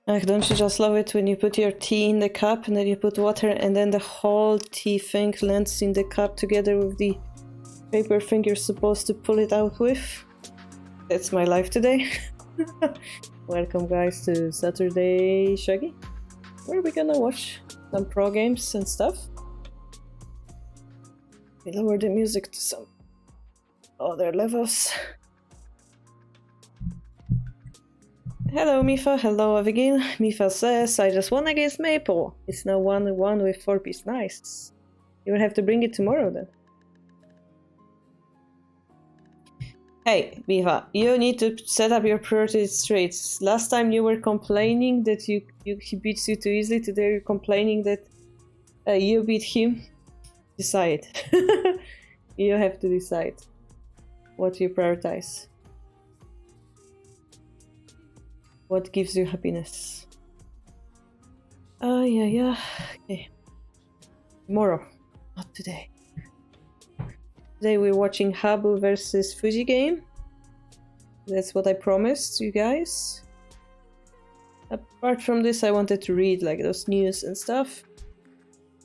Like, don't you just love it when you put your tea in the cup and then you put water and then the whole tea thing lands in the cup together with the paper thing you're supposed to pull it out with? That's my life today. Welcome guys to Saturday Shogi, where we're gonna watch some pro games and stuff. We lower the music to some other levels. Hello Mifa, hello Abigail. Mifa says, I just won against Maple. It's now 1-1 with 4-piece. Nice. You will have to bring it tomorrow then. Hey, Mifa, you need to set up your priorities straight. Last time you were complaining that he beats you too easily. Today you're complaining that you beat him. Decide. You have to decide what you prioritize. What gives you happiness? Yeah. Okay. Tomorrow, not today. Today we're watching Habu versus Fuji game. That's what I promised you guys. Apart from this, I wanted to read like those news and stuff.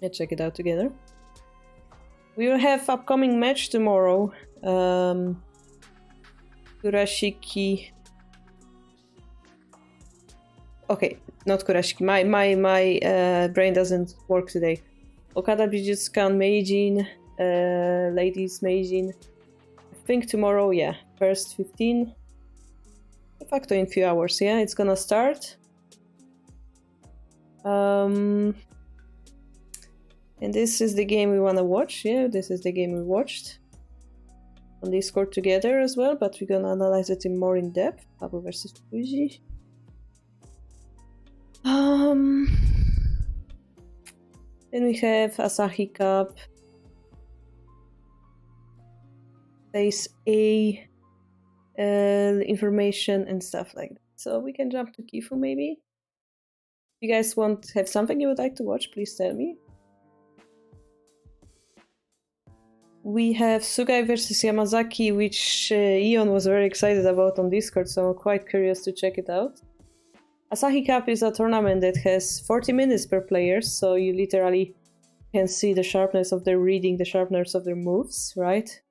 Let's check it out together. We will have upcoming match tomorrow. Kurashiki. Okay, not Kurashiki. My brain doesn't work today. Okada Bridgetsukan Meijin, ladies Meijin. I think tomorrow, yeah, first 15. De facto in few hours, yeah, it's gonna start. And this is the game we wanna watch. Yeah, this is the game we watched on Discord together as well, but we're gonna analyze it in more in depth. Habu versus Fuji. Then we have Asahi Cup, Phase A, information and stuff like that. So we can jump to Kifu maybe. If you guys have something you would like to watch, please tell me. We have Sugai versus Yamazaki, which Ion was very excited about on Discord, so I'm quite curious to check it out. Asahi Cup is a tournament that has 40 minutes per player, so you literally can see the sharpness of their reading, the sharpness of their moves, right?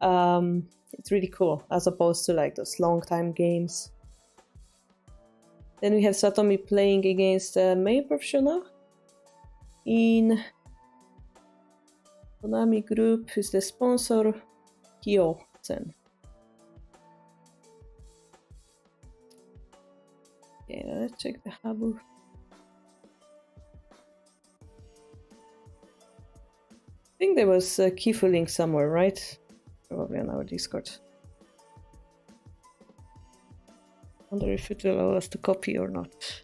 It's really cool, as opposed to like those long time games. Then we have Satomi playing against a main professional in Konami Group, who's the sponsor, Kyo-sen. Okay, let's check the Habu. I think there was a Kifu link somewhere, right? Probably on our Discord. Wonder if it will allow us to copy or not.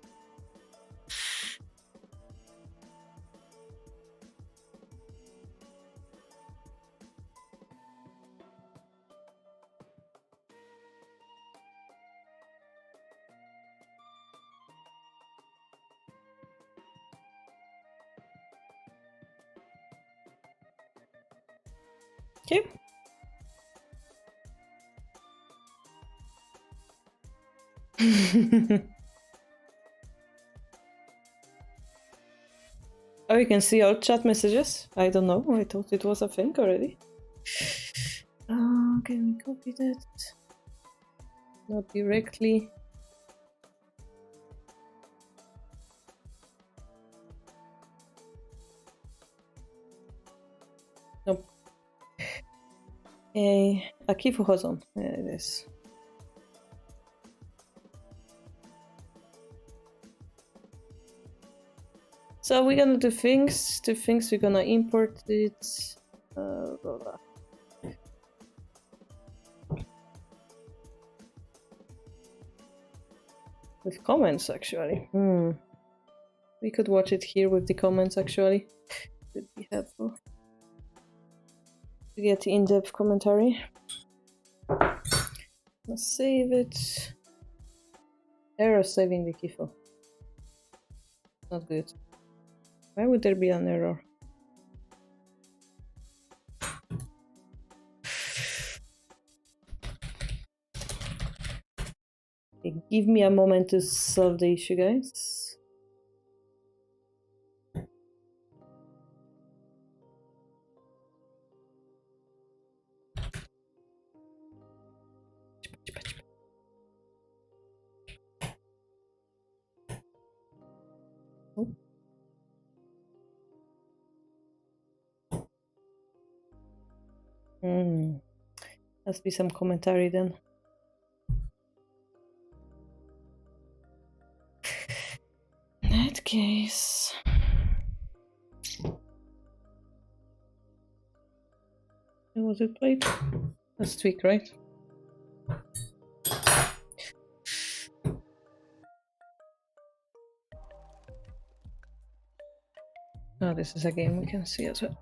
Okay. Oh, you can see all chat messages? I don't know, I thought it was a thing already. Can we copy that? Not directly. Nope. Akifu Hozon. There it is. So we're gonna do things. We're gonna import it. Blah, blah. With comments, actually. We could watch it here with the comments, actually. Would be helpful to get in-depth commentary. Let's save it. Error saving the Kifu. Not good. Why would there be an error? give me a moment to solve the issue, guys. Oh. Must be some commentary then. In that case... Was it played? That's tweak, right? Oh, this is a game we can see as well.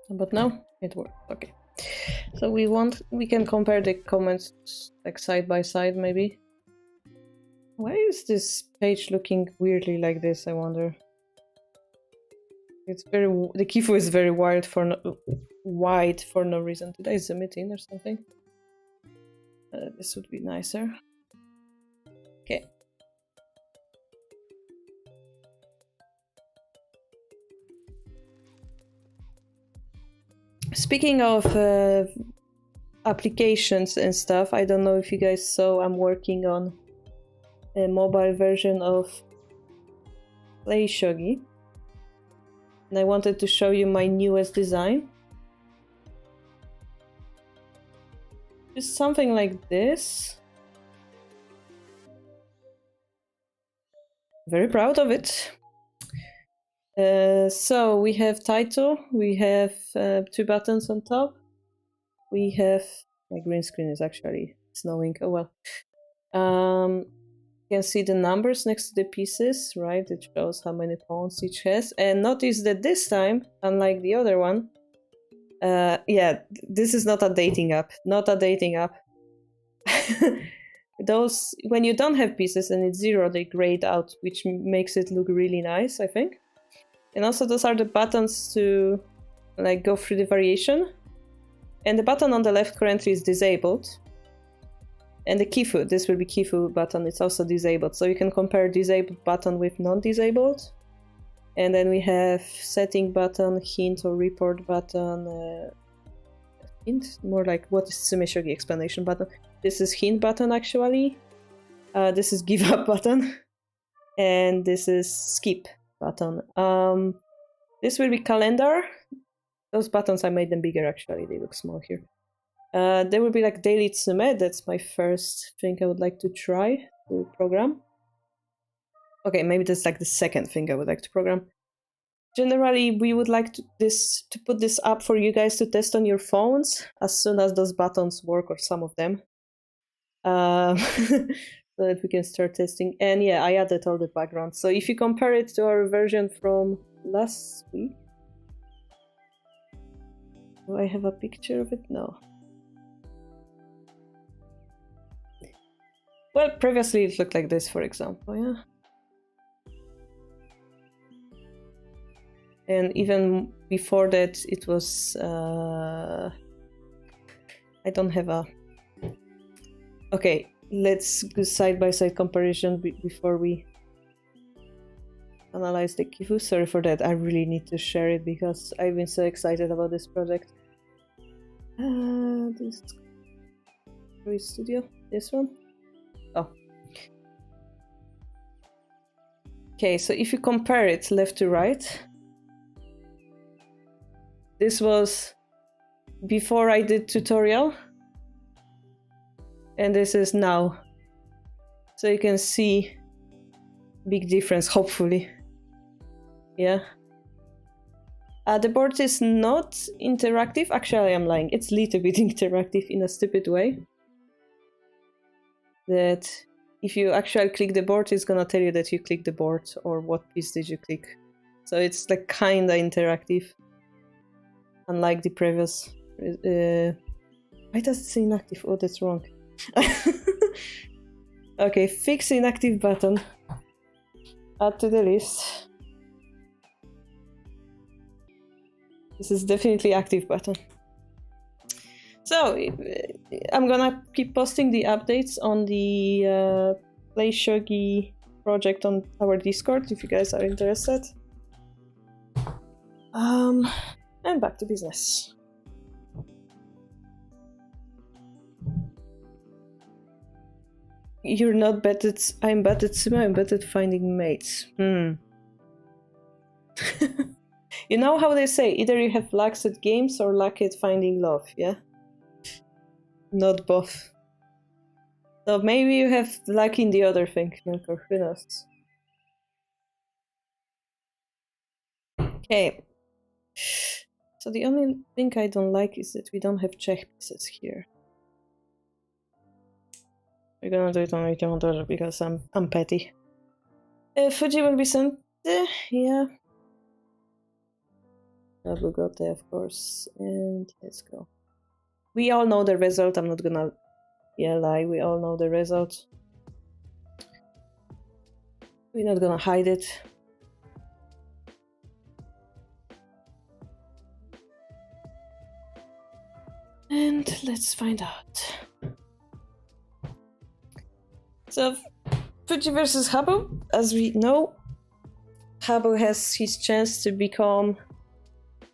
But now it worked. Okay. So we can compare the comments like side by side maybe. Why is this page looking weirdly like this, I wonder? It's very, the Kifu is very wide for no reason. Did I zoom it in or something? This would be nicer. Okay. Speaking of applications and stuff, I don't know if you guys saw, I'm working on a mobile version of Play Shogi. And I wanted to show you my newest design. Just something like this. Very proud of it. So we have title, we have 2 buttons on top. We have, my green screen is actually snowing, oh well. You can see the numbers next to the pieces, right? It shows how many pawns each has. And notice that this time, unlike the other one, yeah, this is not a dating app. Not a dating app. Those, when you don't have pieces and it's 0, they grayed out, which makes it look really nice, I think. And also those are the buttons to like go through the variation. And the button on the left currently is disabled. And the Kifu, this will be Kifu button, it's also disabled. So you can compare disabled button with non-disabled. And then we have setting button, hint or report button. Hint? More like what is Sumeshogi explanation button. This is hint button actually. This is give up button. And this is skip button. This will be calendar. Those buttons, I made them bigger actually, they look small here. There will be like daily tsume, that's my first thing I would like to try to program. Okay, maybe that's like the second thing I would like to program. Generally, we would like to put this up for you guys to test on your phones as soon as those buttons work, or some of them. So that we can start testing. And yeah, I added all the backgrounds. So if you compare it to our version from last week, do I have a picture of it? No. Well, previously it looked like this, for example, yeah. And even before that, it was... I don't have a... Okay, let's do side-by-side comparison before we analyze the Kifu. Sorry for that, I really need to share it because I've been so excited about this project. This Studio, this one? Oh. Okay, so if you compare it left to right, this was before I did tutorial, and this is now. So you can see big difference, hopefully. Yeah. The board is not interactive. Actually, I'm lying. It's a little bit interactive in a stupid way. That if you actually click the board, it's gonna tell you that you clicked the board or what piece did you click. So it's like kinda interactive. Unlike the previous. Why does it say inactive? Oh, that's wrong. Okay, fix inactive button. Add to the list. This is definitely active button. So, I'm gonna keep posting the updates on the Play Shogi project on our Discord if you guys are interested. And back to business. You're not bad at... I'm bad at sumo, I'm bad at finding mates. You know how they say, either you have luck at games or luck at finding love, yeah? Not both. So maybe you have luck in the other thing, Milko, who knows? Okay. So the only thing I don't like is that we don't have check pieces here. We're gonna do it on $81 because I'm petty. Fuji will be sent, yeah. Bugatti, of course, and let's go. We all know the result, I'm not gonna lie, we all know the result. We're not gonna hide it. And let's find out. So, Fuji versus Habo, as we know, Habo has his chance to become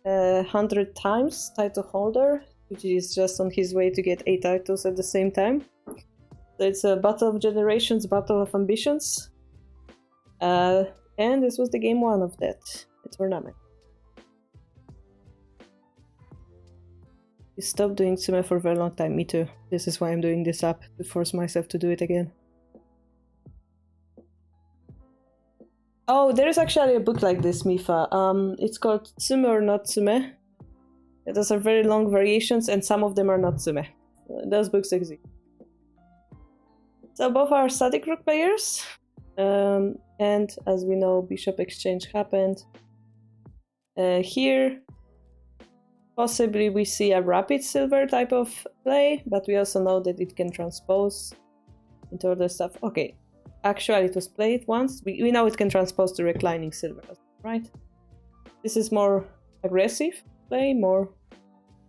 100 times title holder. Fuji is just on his way to get 8 titles at the same time. So it's a battle of generations, battle of ambitions. And this was the game 1 of that tournament. You stopped doing sumo for a very long time, me too. This is why I'm doing this app, to force myself to do it again. Oh, there's actually a book like this, Mifa. It's called Tsume or Not Tsume. Those are very long variations, and some of them are not Tsume. Those books exist. So both are static rook players. And as we know, bishop exchange happened. Here, possibly we see a rapid silver type of play, but we also know that it can transpose into other stuff. Okay. Actually, it was played once. We know it can transpose to reclining silver, right? This is more aggressive play, more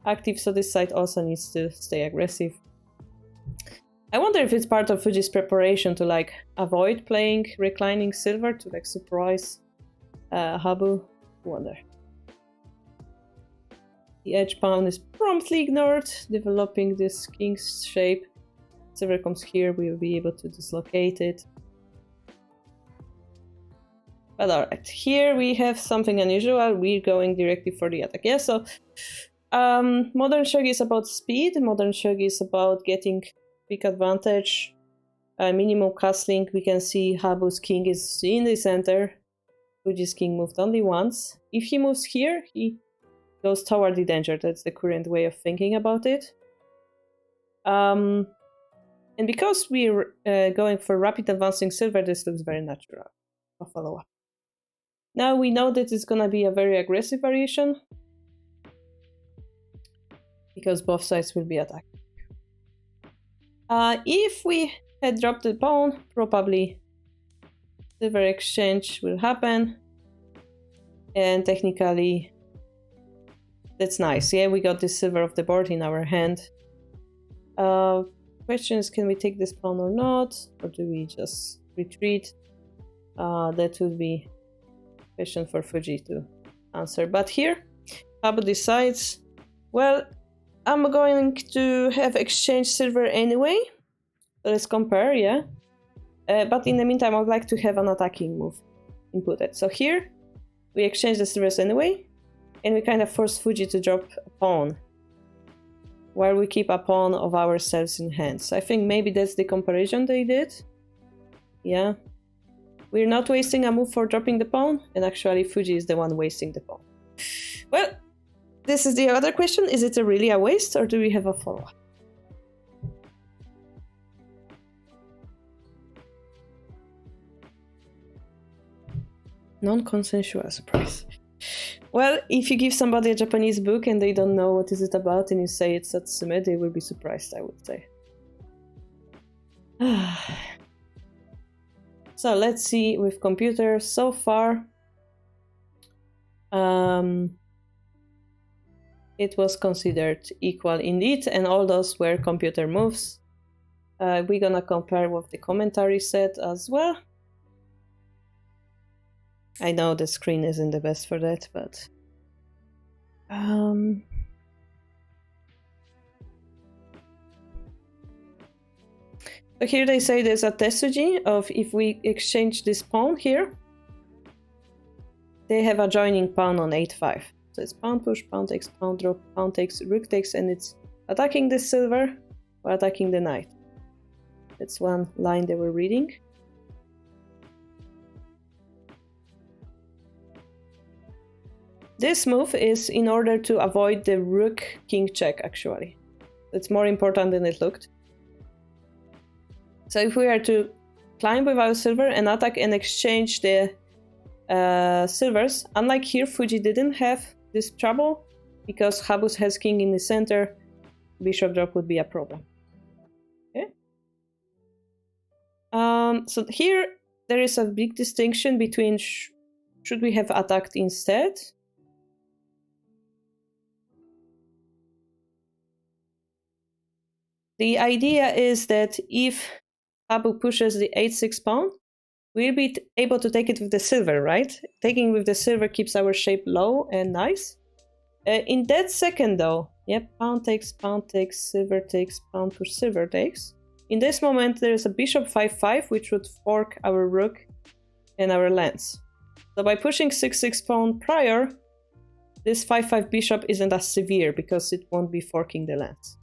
active, so this side also needs to stay aggressive. I wonder if it's part of Fuji's preparation to like avoid playing reclining silver to like surprise Habu. I wonder. The edge pawn is promptly ignored, developing this king's shape. Silver comes here, we will be able to dislocate it. But alright, here we have something unusual. We're going directly for the attack. Yeah, so modern shogi is about speed. Modern shogi is about getting quick advantage. Minimum castling. We can see Habu's king is in the center. Fuji's king moved only once. If he moves here, he goes toward the danger. That's the current way of thinking about it. And because we're going for rapid advancing silver, this looks very natural. A follow-up. Now we know that it's gonna be a very aggressive variation because both sides will be attacked. If we had dropped the pawn, probably silver exchange will happen, and technically that's nice. Yeah, we got the silver off the board in our hand. Question is, can we take this pawn or not, or do we just retreat? That would be question for Fuji to answer. But here, Habu decides, well, I'm going to have exchange silver anyway. So let's compare, yeah. But in the meantime, I would like to have an attacking move inputted. So here, we exchange the silvers anyway, and we kind of force Fuji to drop a pawn, while we keep a pawn of ourselves in hand. So I think maybe that's the comparison they did. Yeah. We're not wasting a move for dropping the pawn, and actually Fuji is the one wasting the pawn. Well, this is the other question. Is it really a waste, or do we have a follow-up? Non-consensual surprise. Well, if you give somebody a Japanese book and they don't know what is it about and you say it's Satsume, they will be surprised, I would say. So let's see with computer so far. It was considered equal indeed, and all those were computer moves. We're gonna compare what the commentary said as well. I know the screen isn't the best for that, but so here they say there's a tesuji of if we exchange this pawn here, they have a joining pawn on 8-5. So it's pawn push, pawn takes, pawn drop, pawn takes, rook takes, and it's attacking the silver or attacking the knight. That's one line they were reading. This move is in order to avoid the rook king check, actually. It's more important than it looked. So if we are to climb with our silver and attack and exchange the silvers, unlike here, Fuji didn't have this trouble because Habu has king in the center, bishop drop would be a problem. Okay. So here there is a big distinction between should we have attacked instead? The idea is that if Habu pushes the 8-6 pawn, we'll be able to take it with the silver, right? Taking with the silver keeps our shape low and nice. In that second though, yep, pawn takes, silver takes, pawn push, silver takes. In this moment there is a bishop 5-5 which would fork our rook and our lance. So by pushing 6-6 pawn prior, this 5-5 bishop isn't as severe because it won't be forking the lance.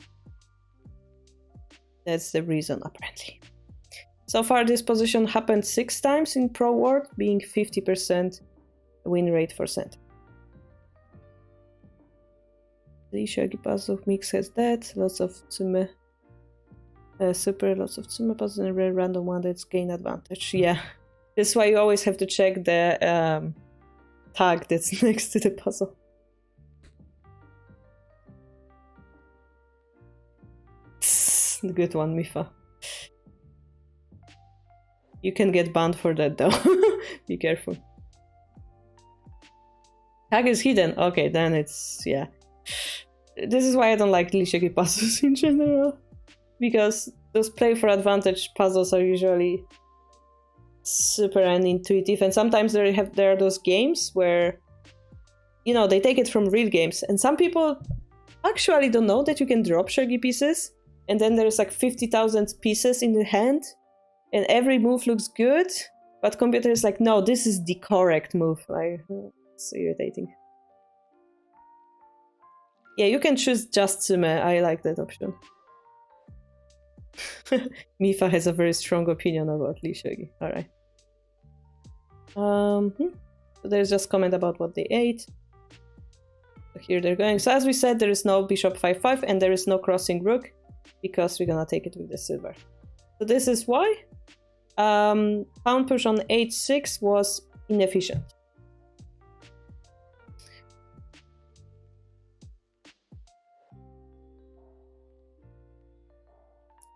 That's the reason apparently. So far this position happened 6 times in Pro World, being 50% win rate for center. The Shogi puzzle mix has that, lots of tsume, super, lots of tsume puzzles and a rare random one that's gain advantage. Yeah, that's why you always have to check the tag that's next to the puzzle. Good one, Mifa. You can get banned for that though. Be careful. Tag is hidden. Okay, then it's, yeah. This is why I don't like Shogi puzzles in general. Because those play for advantage puzzles are usually super unintuitive, and sometimes there are those games where, you know, they take it from real games, and some people actually don't know that you can drop Shogi pieces, and then there's like 50,000 pieces in the hand, and every move looks good, but computer is like, no, this is the correct move. Like, it's irritating. Yeah, you can choose just Tsume. I like that option. Mifa has a very strong opinion about Shogi. Alright. So there's just comment about what they ate. So here they're going. So as we said, there is no bishop 5-5 and there is no crossing rook because we're gonna take it with the silver. So this is why pawn push on 8-6 was inefficient.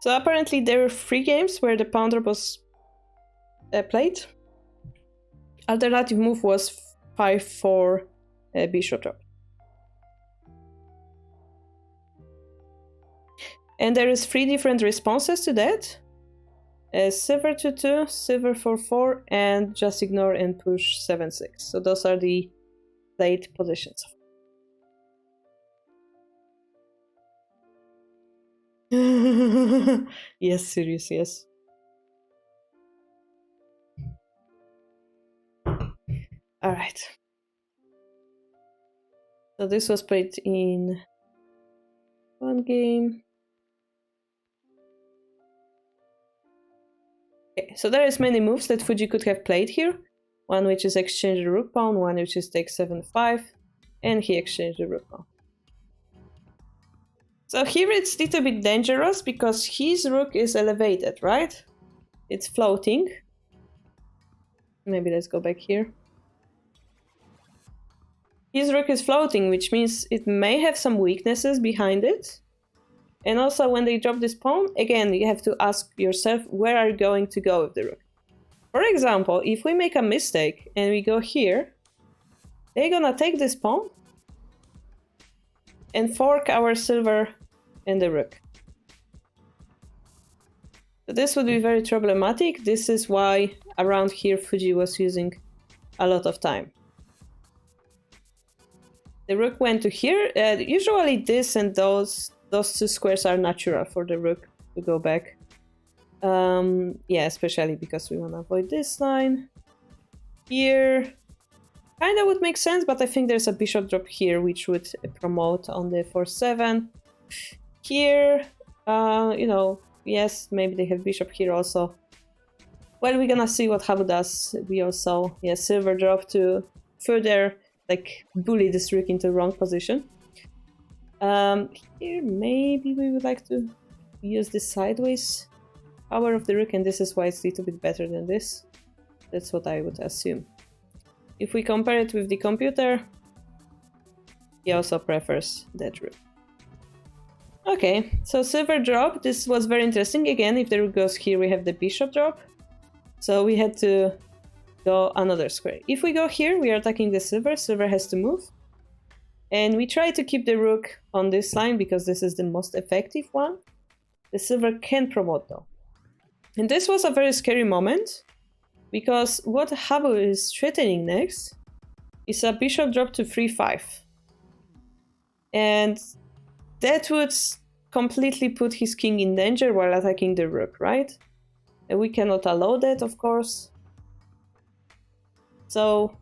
So apparently there were 3 games where the pawn drop was played. Alternative move was 5-4 bishop drop. And there is 3 different responses to that. Silver 2-2, silver 4-4, and just ignore and push 7-6. So those are the played positions. Yes, serious, yes. Alright. So this was played in one game. Okay, so there is many moves that Fuji could have played here. One which is exchange the rook pawn, one which is take 7-5, and he exchanged the rook pawn. So here it's a little bit dangerous because his rook is elevated, right? It's floating. Maybe let's go back here. His rook is floating, which means it may have some weaknesses behind it. And also when they drop this pawn, again, you have to ask yourself, where are you going to go with the rook? For example, if we make a mistake and we go here, they're gonna take this pawn and fork our silver and the rook. So this would be very problematic. This is why around here Fuji was using a lot of time. The rook went to here. Usually this and those two squares are natural for the rook to go back. Yeah, especially because we want to avoid this line. Here, kind of would make sense, but I think there's a bishop drop here, which would promote on the 4-7. Here, you know, yes, maybe they have bishop here also. Well, we're gonna see what Habu does. We also, yeah, silver drop to further, like, bully this rook into the wrong position. Here, maybe we would like to use this sideways power of the rook, and this is why it's a little bit better than this. That's what I would assume. If we compare it with the computer, he also prefers that rook. Okay, so silver drop. This was very interesting. Again, if the rook goes here, we have the bishop drop. So we had to go another square. If we go here, we are attacking the silver. Silver has to move. And we try to keep the rook on this line because this is the most effective one. The silver can promote though. And this was a very scary moment because what Habu is threatening next is a bishop drop to 3-5. And that would completely put his king in danger while attacking the rook, right? And we cannot allow that, of course. So,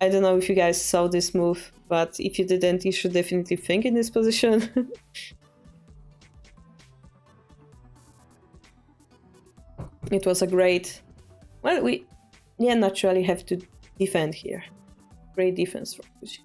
I don't know if you guys saw this move, but if you didn't, you should definitely think in this position. It was a great... Well, we naturally have to defend here. Great defense from Fuji.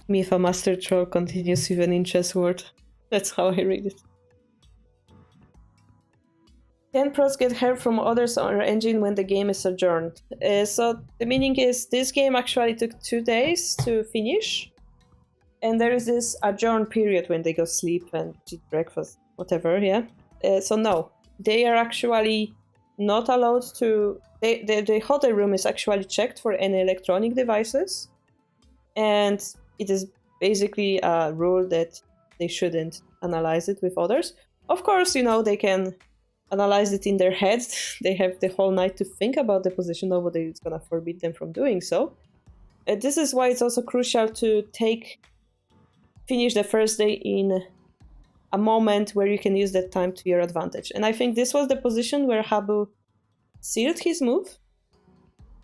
Mifa Master Troll continues even in chess word. That's how I read it. Can pros get help from others on our engine when the game is adjourned? So the meaning is this game actually took 2 days to finish. And there is this adjourn period when they go sleep and eat breakfast, whatever, yeah? So no, they are actually not allowed to... The hotel room is actually checked for any electronic devices. And it is basically a rule that they shouldn't analyze it with others. Of course, you know, they can analyze it in their heads. They have the whole night to think about the position. Nobody is gonna forbid them from doing so. This is why it's also crucial to finish the first day in a moment where you can use that time to your advantage. And I think this was the position where Habu sealed his move,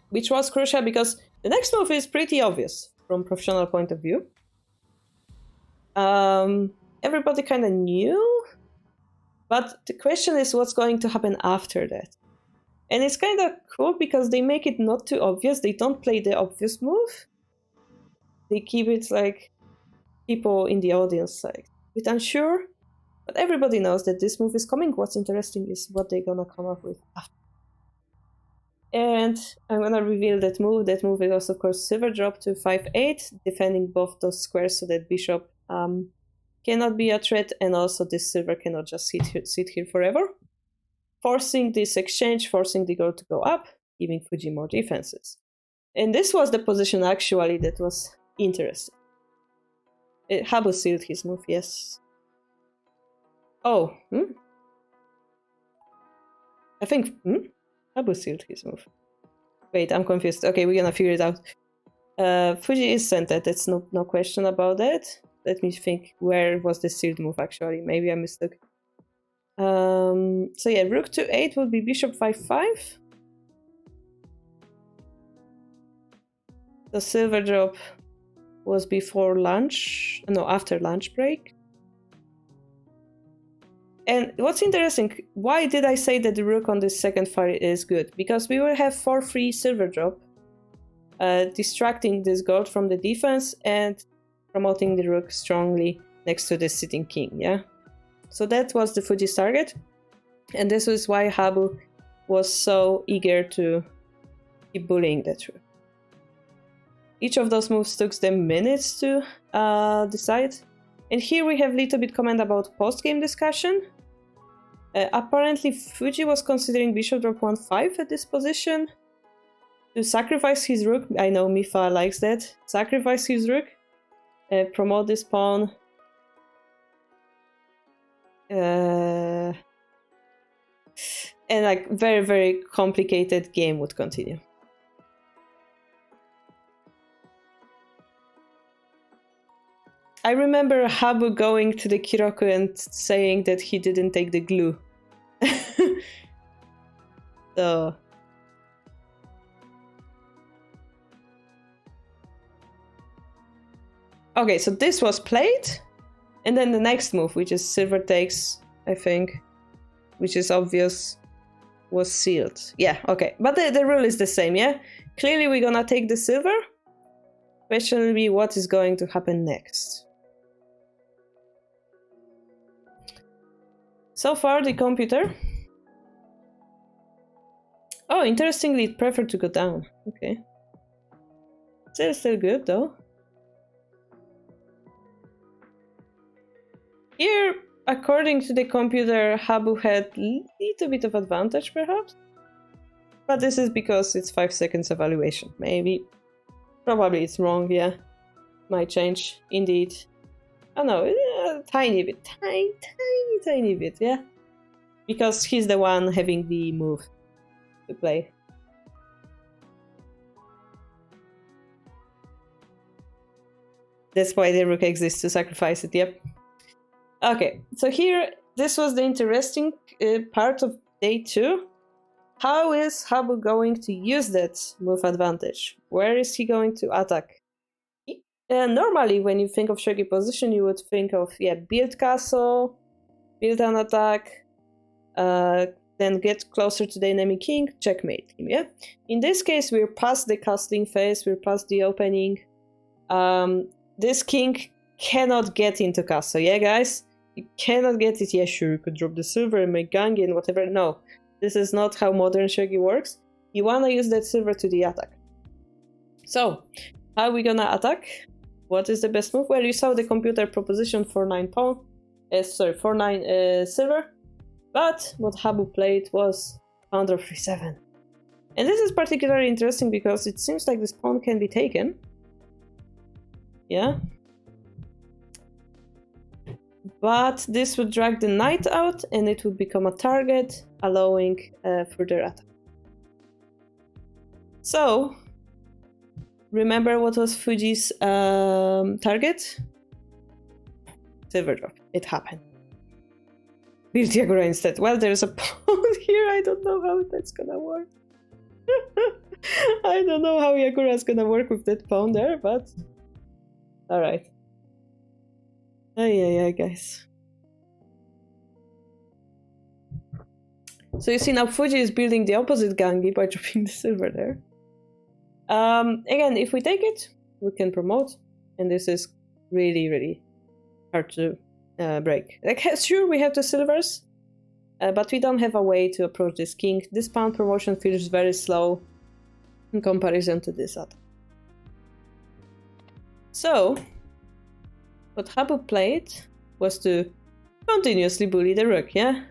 which was crucial because the next move is pretty obvious from professional point of view. Everybody kind of knew, but the question is what's going to happen after that. And it's kind of cool because they make it not too obvious. They don't play the obvious move. They keep it like people in the audience like a bit unsure, but everybody knows that this move is coming. What's interesting is what they're gonna come up with after. And I'm gonna reveal that move. That move is of course silver drop to 5-8, defending both those squares so that bishop cannot be a threat, and also this silver cannot just sit here forever. Forcing this exchange, forcing the gold to go up, giving Fuji more defenses. And this was the position actually that was interesting. Habu sealed his move, yes. Oh, I think, Habu sealed his move. Wait, I'm confused. Okay, we're gonna figure it out. Fuji is centered, that's no question about that. Let me think, where was the sealed move actually? Maybe I mistook. So yeah, rook to 8 would be bishop 5-5. The silver drop was before lunch, no, after lunch break. And what's interesting, why did I say that the rook on this second file is good? Because we will have 4-3 silver drop, distracting this gold from the defense and promoting the rook strongly next to the sitting king, yeah? So that was the Fuji's target. And this is why Habu was so eager to keep bullying that rook. Each of those moves took them minutes to decide. And here we have a little bit comment about post-game discussion. Apparently Fuji was considering bishop drop 1-5 at this position to sacrifice his rook. I know Mifa likes that. Sacrifice his rook, promote this pawn. And like very, very complicated game would continue. I remember Habu going to the Kiroku and saying that he didn't take the glue. So... Okay, so this was played, and then the next move, which is silver takes, I think, which is obvious, was sealed. Yeah, okay, but the rule is the same, yeah? Clearly we're gonna take the silver. Question will be what is going to happen next. So far, the computer... Oh, interestingly, it preferred to go down. Okay. Still good, though. Here, according to the computer, Habu had a little bit of advantage, perhaps? But this is because it's 5 seconds evaluation. Maybe. Probably it's wrong, yeah. Might change, indeed. Oh no, a tiny bit. Tiny bit, yeah? Because he's the one having the move to play. That's why the rook exists, to sacrifice it, yep. Okay, so here, this was the interesting part of day 2. How is Habu going to use that move advantage? Where is he going to attack? Normally, when you think of shogi position, you would think of, yeah, build castle, build an attack, then get closer to the enemy king, checkmate him, yeah? In this case, we're past the castling phase, we're past the opening. This king cannot get into castle, yeah, guys? You cannot get it. Yeah, sure, you could drop the silver and make gangi and whatever. No, this is not how modern shogi works. You wanna use that silver to the attack. So, how are we gonna attack? What is the best move? Well, you saw the computer proposition for 9 pawn. For 9 silver. But what Habu played was pawn drop 3-7. And this is particularly interesting because it seems like this pawn can be taken. Yeah. But this would drag the knight out and it would become a target, allowing further attack. So, remember what was Fuji's target? Silver drop. It happened. Build Yagura instead. Well, there's a pawn here. I don't know how that's gonna work. I don't know how Yagura's gonna work with that pawn there, but... Alright. Yeah, guys. So you see now Fuji is building the opposite gangi by dropping the silver there. Again, if we take it, we can promote. And this is really, really hard to break. Like, sure, we have the silvers, but we don't have a way to approach this king. This pawn promotion feels very slow in comparison to this attack. So, what Habu played was to continuously bully the rook, yeah?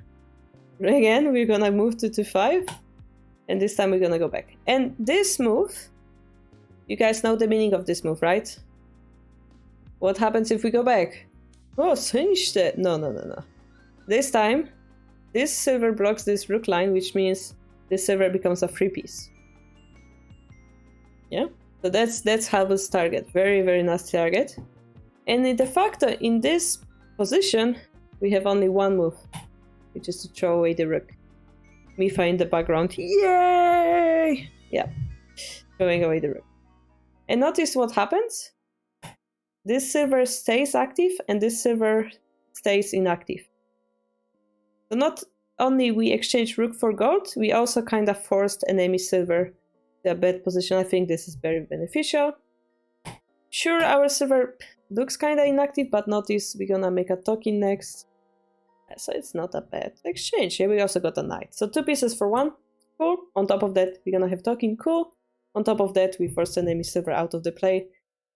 Again, we're gonna move to 2-5, and this time we're gonna go back. And this move, you guys know the meaning of this move, right? What happens if we go back? Oh, cinched it! No. This time, this silver blocks this rook line, which means this silver becomes a free piece. Yeah? So that's Habu's target. Very, very nasty target. And de facto, in this position, we have only one move, which is to throw away the rook. Mifa in the background, yay! Yeah, throwing away the rook. And notice what happens. This silver stays active, and this silver stays inactive. So not only we exchange rook for gold, we also kind of forced enemy silver to a bad position. I think this is very beneficial. Sure, our silver looks kind of inactive, but notice we're gonna make a token next. So it's not a bad exchange. Here we also got a knight. So 2 pieces for 1. Cool. On top of that, we're gonna have talking. Cool. On top of that, we force enemy silver out of the play.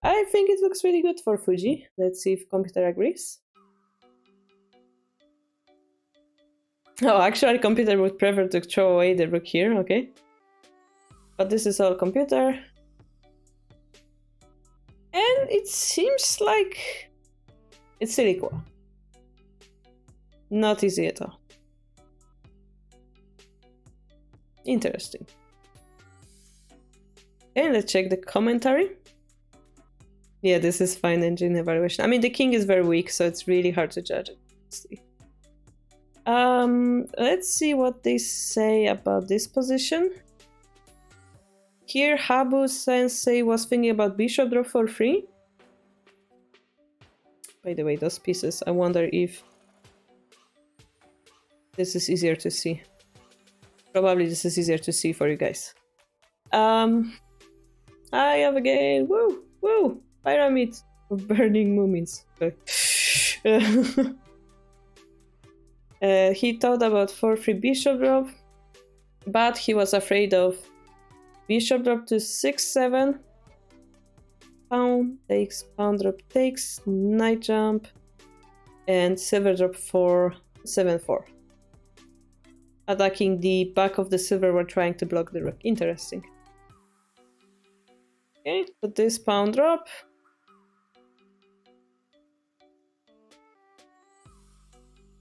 I think it looks really good for Fuji. Let's see if computer agrees. Oh, actually, computer would prefer to throw away the rook here, okay. But this is all computer. And it seems like it's still equal. Not easy at all. Interesting. Okay, let's check the commentary. Yeah, this is fine engine evaluation. I mean, the king is very weak, so it's really hard to judge it. Let's see what they say about this position. Here, Habu Sensei was thinking about bishop drop for free. By the way, those pieces, I wonder if this is easier to see. Probably this is easier to see for you guys. I have again. Woo! Woo! Pyramid of burning mummies. He thought about 4-3 bishop drop, but he was afraid of bishop drop to 6-7. Pawn takes, pawn drop takes, knight jump, and silver drop for 7-4. Attacking the back of the silver while trying to block the rook. Interesting. Okay, put this pawn drop.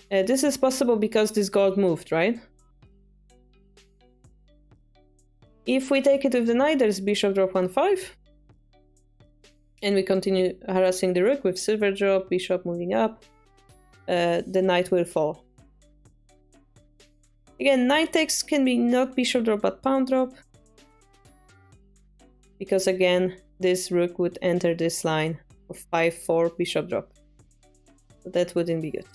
This is possible because this gold moved, right? If we take it with the knight, there's bishop drop 1-5. And we continue harassing the rook with silver drop, bishop moving up. The knight will fall. Again, knight takes can be not bishop drop but pawn drop. Because again, this rook would enter this line of 5-4 bishop drop. So that wouldn't be good.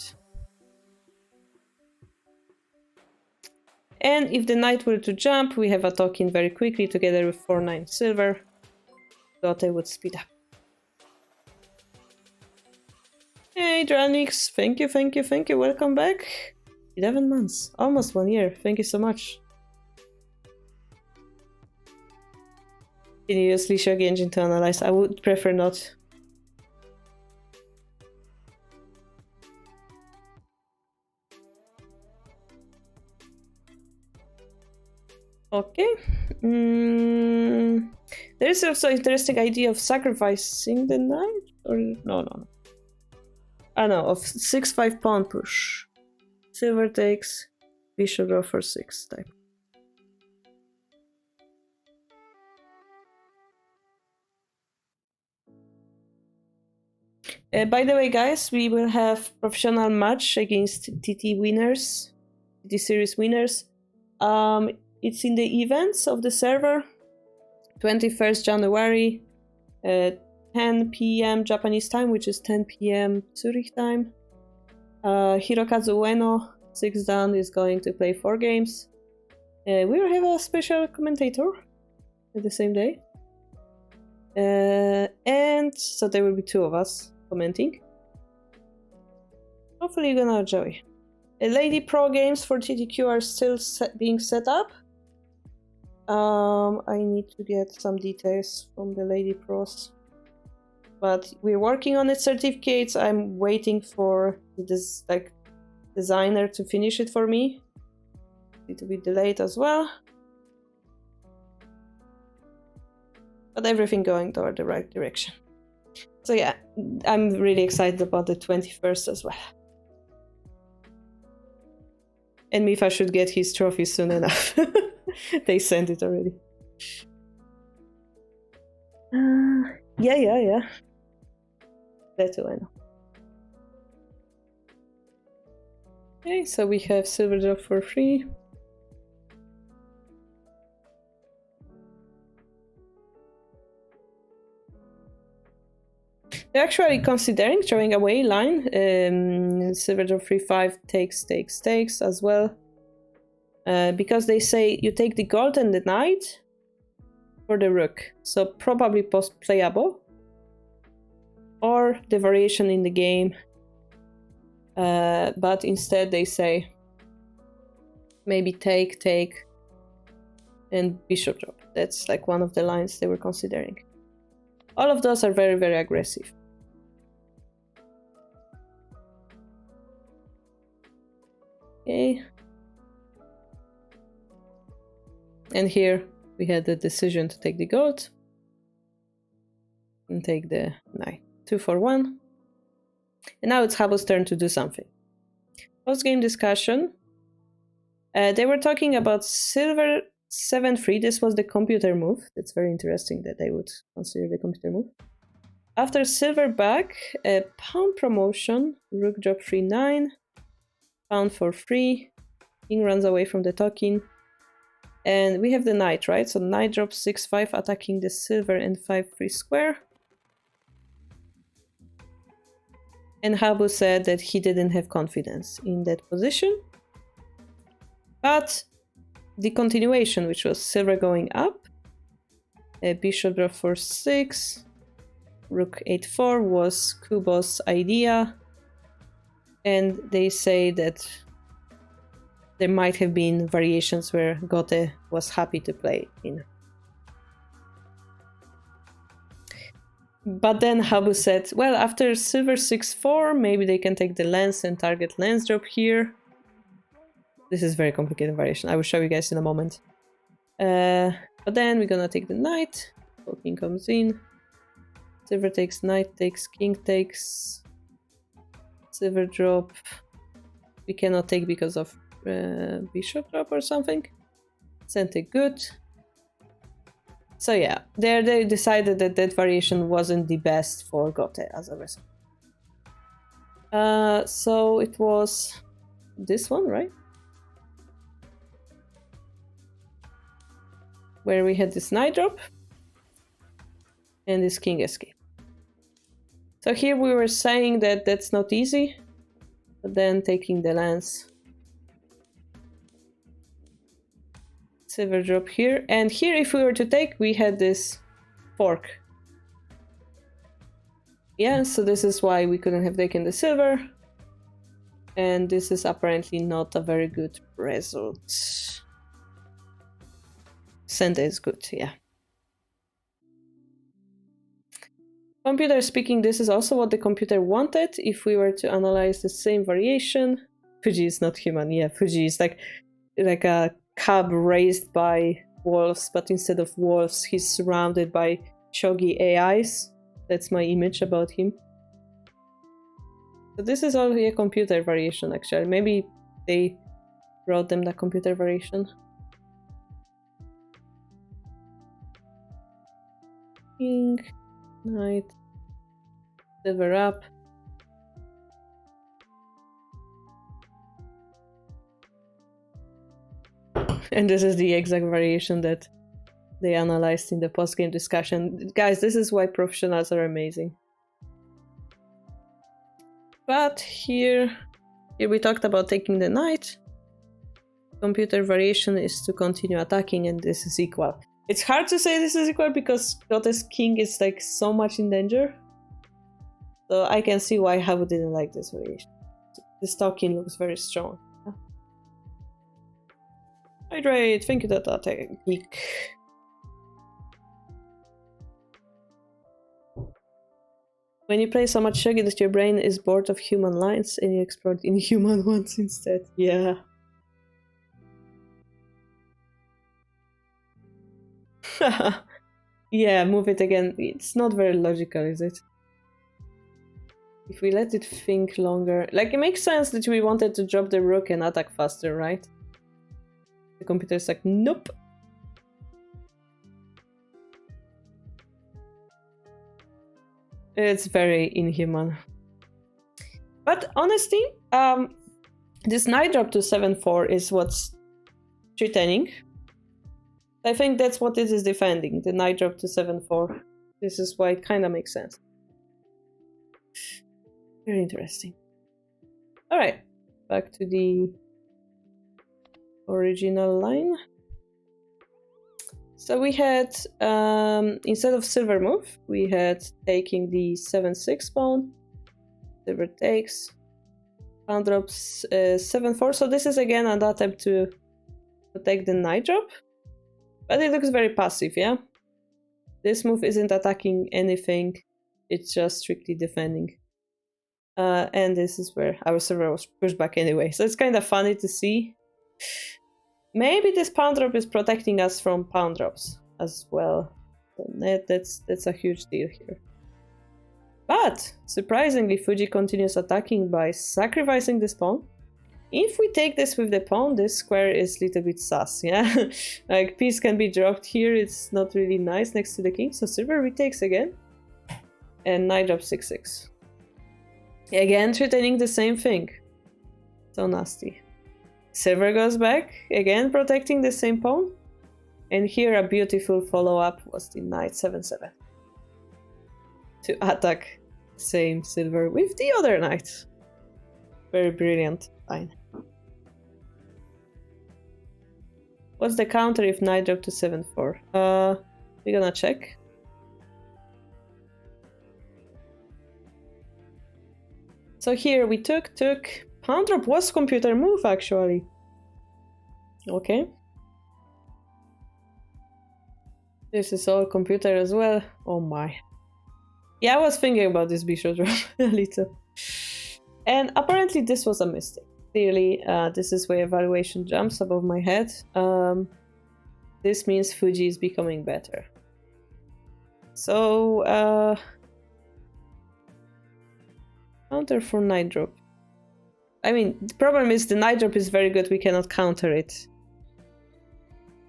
And if the knight were to jump, we have a token very quickly together with 4-9 silver. Gote would speed up. Hey Dranix, thank you, thank you, thank you, welcome back. 11 months, almost 1 year, thank you so much. Can you use Shogi engine to analyze? I would prefer not. Okay. There is also an interesting idea of sacrificing the knight, or no. I know, of 6-5 pawn push. Silver takes, bishop draw for 6 type. By the way, guys, we will have professional match against TT winners, TT series winners. It's in the events of the server, 21st January, 10 p.m. Japanese time, which is 10 p.m. Zurich time. Hirokazu Ueno, 6th Dan, is going to play 4 games. We will have a special commentator at the same day. And so there will be 2 of us commenting. Hopefully you're gonna enjoy. Lady Pro games for TTQ are still being set up. I need to get some details from the Lady Pros. But we're working on its certificates. I'm waiting for this designer to finish it for me. Need to be delayed as well. But everything going toward the right direction. So yeah, I'm really excited about the 21st as well. And Mifa should get his trophy soon enough. They sent it already. Yeah. That too, I know. Okay, so we have silver drop for free. They're actually considering throwing away line. Silver drop 3-5 takes as well. Because they say you take the gold and the knight for the rook. So probably post playable. Or the variation in the game. But instead they say maybe take, and bishop drop. That's like one of the lines they were considering. All of those are very, very aggressive. Okay. And here we had the decision to take the gold and take the knight. 2 for 1. And now it's Habu's turn to do something. Post-game discussion. They were talking about silver 7-3. This was the computer move. It's very interesting that they would consider the computer move. After silver back, a pawn promotion, rook drop 3-9, pawn for 3, king runs away from the talking, and we have the knight, right? So knight drops 6-5, attacking the silver and 5-3 square. And Habu said that he didn't have confidence in that position. But the continuation, which was silver going up, bishop drop 4-6, rook 8-4 was Kubo's idea. And they say that there might have been variations where Gote was happy to play in. But then Habu said, well, after silver 6-4, maybe they can take the lance and target lance drop here. This is very complicated variation. I will show you guys in a moment. But then we're gonna take the knight. So king comes in. Silver takes, knight takes, king takes. Silver drop. We cannot take because of bishop drop or something. Sent it good. So yeah, there they decided that that variation wasn't the best for Gote as a result. So it was this one, right? Where we had this knight drop and this king escape. So here we were saying that that's not easy, but then taking the lance. Silver drop here, and here if we were to take, we had this fork. Yeah, so this is why we couldn't have taken the silver, and this is apparently not a very good result. Center is good, yeah. Computer speaking, this is also what the computer wanted. If we were to analyze the same variation, Fuji is not human. Yeah, Fuji is like a cub raised by wolves, but instead of wolves, he's surrounded by Shogi AIs. That's my image about him. So this is only a computer variation, actually. Maybe they wrote them the computer variation. King, knight, silver up. And this is the exact variation that they analyzed in the post-game discussion. Guys, this is why professionals are amazing. But here we talked about taking the knight. Computer variation is to continue attacking, and this is equal. It's hard to say this is equal because Gote's king is like so much in danger. So I can see why Habu didn't like this variation. This talking looks very strong. Hydrate, thank you, Data Geek. When you play so much Shogi that your brain is bored of human lines and you explore inhuman ones instead. Yeah. Yeah, move it again. It's not very logical, is it? If we let it think longer... Like, it makes sense that we wanted to drop the rook and attack faster, right? The computer's like, nope. It's very inhuman. But honestly, this knight drop to 7-4 is what's threatening. I think that's what it is defending, the knight drop to 7-4. This is why it kind of makes sense. Very interesting. Alright, back to the original line. So we had, instead of silver move, we had taking the 7-6 pawn. Silver takes. Pawn drops 7-4. So this is again an attempt to take the knight drop. But it looks very passive, yeah? This move isn't attacking anything, it's just strictly defending. And this is where our server was pushed back anyway, so it's kind of funny to see. Maybe this pawn drop is protecting us from pawn drops as well. That's a huge deal here. But surprisingly, Fuji continues attacking by sacrificing this pawn. If we take this with the pawn, this square is a little bit sus, yeah? Like, piece can be dropped here, it's not really nice next to the king, so silver retakes again. And knight drops 6-6. Again, threatening the same thing. So nasty. Silver goes back, again protecting the same pawn. And here a beautiful follow-up was the knight 7-7. To attack same silver with the other knight. Very brilliant line. What's the counter if knight drop to 7-4? We're gonna check. So here we took. Pawn drop was computer move actually. Okay. This is all computer as well. Oh my. Yeah, I was thinking about this bishop drop a little. And apparently this was a mistake. Clearly, this is where evaluation jumps above my head. This means Fuji is becoming better. So, counter for knight drop. I mean, the problem is the knight drop is very good, we cannot counter it.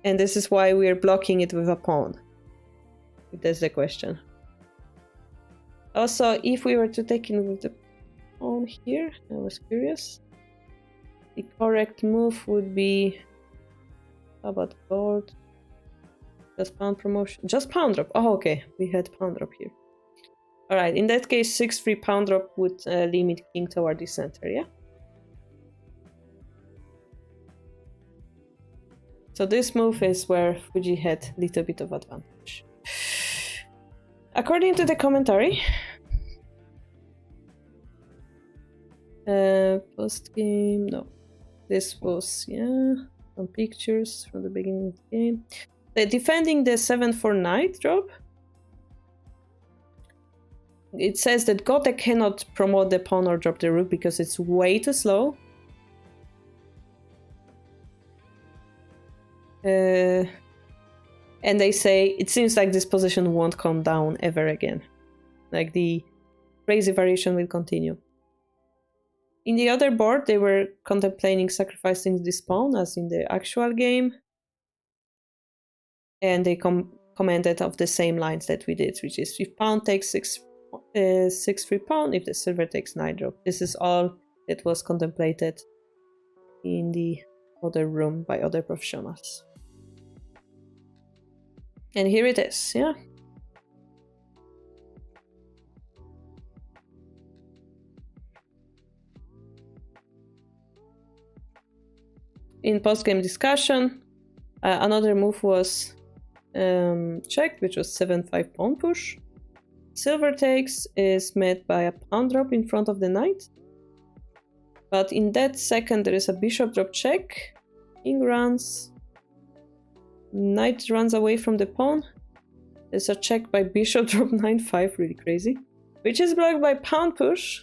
And this is why we are blocking it with a pawn. That's the question. Also, if we were to take in with the pawn here, I was curious. The correct move would be... How about gold? Just pawn promotion? Just pawn drop. Oh, okay. We had pawn drop here. Alright, in that case, 6-3 pawn drop would limit king toward the center, yeah? So this move is where Fuji had a little bit of advantage. According to the commentary, post game, no, this was, yeah, some pictures from the beginning of the game. They're defending the 7-4 knight drop. It says that Gotek cannot promote the pawn or drop the rook because it's way too slow. And they say it seems like this position won't come down ever again. Like the crazy variation will continue. In the other board, they were contemplating sacrificing this pawn as in the actual game. And they commented of the same lines that we did, which is if pawn takes 6-3 pawn, if the silver takes knight drop. This is all that was contemplated in the other room by other professionals. And here it is, yeah? In post-game discussion, another move was checked, which was 7-5 pawn push. Silver takes is met by a pawn drop in front of the knight. But in that second, there is a bishop drop check. King runs. Knight runs away from the pawn. There's a check by bishop drop 9-5, really crazy. Which is blocked by pawn push.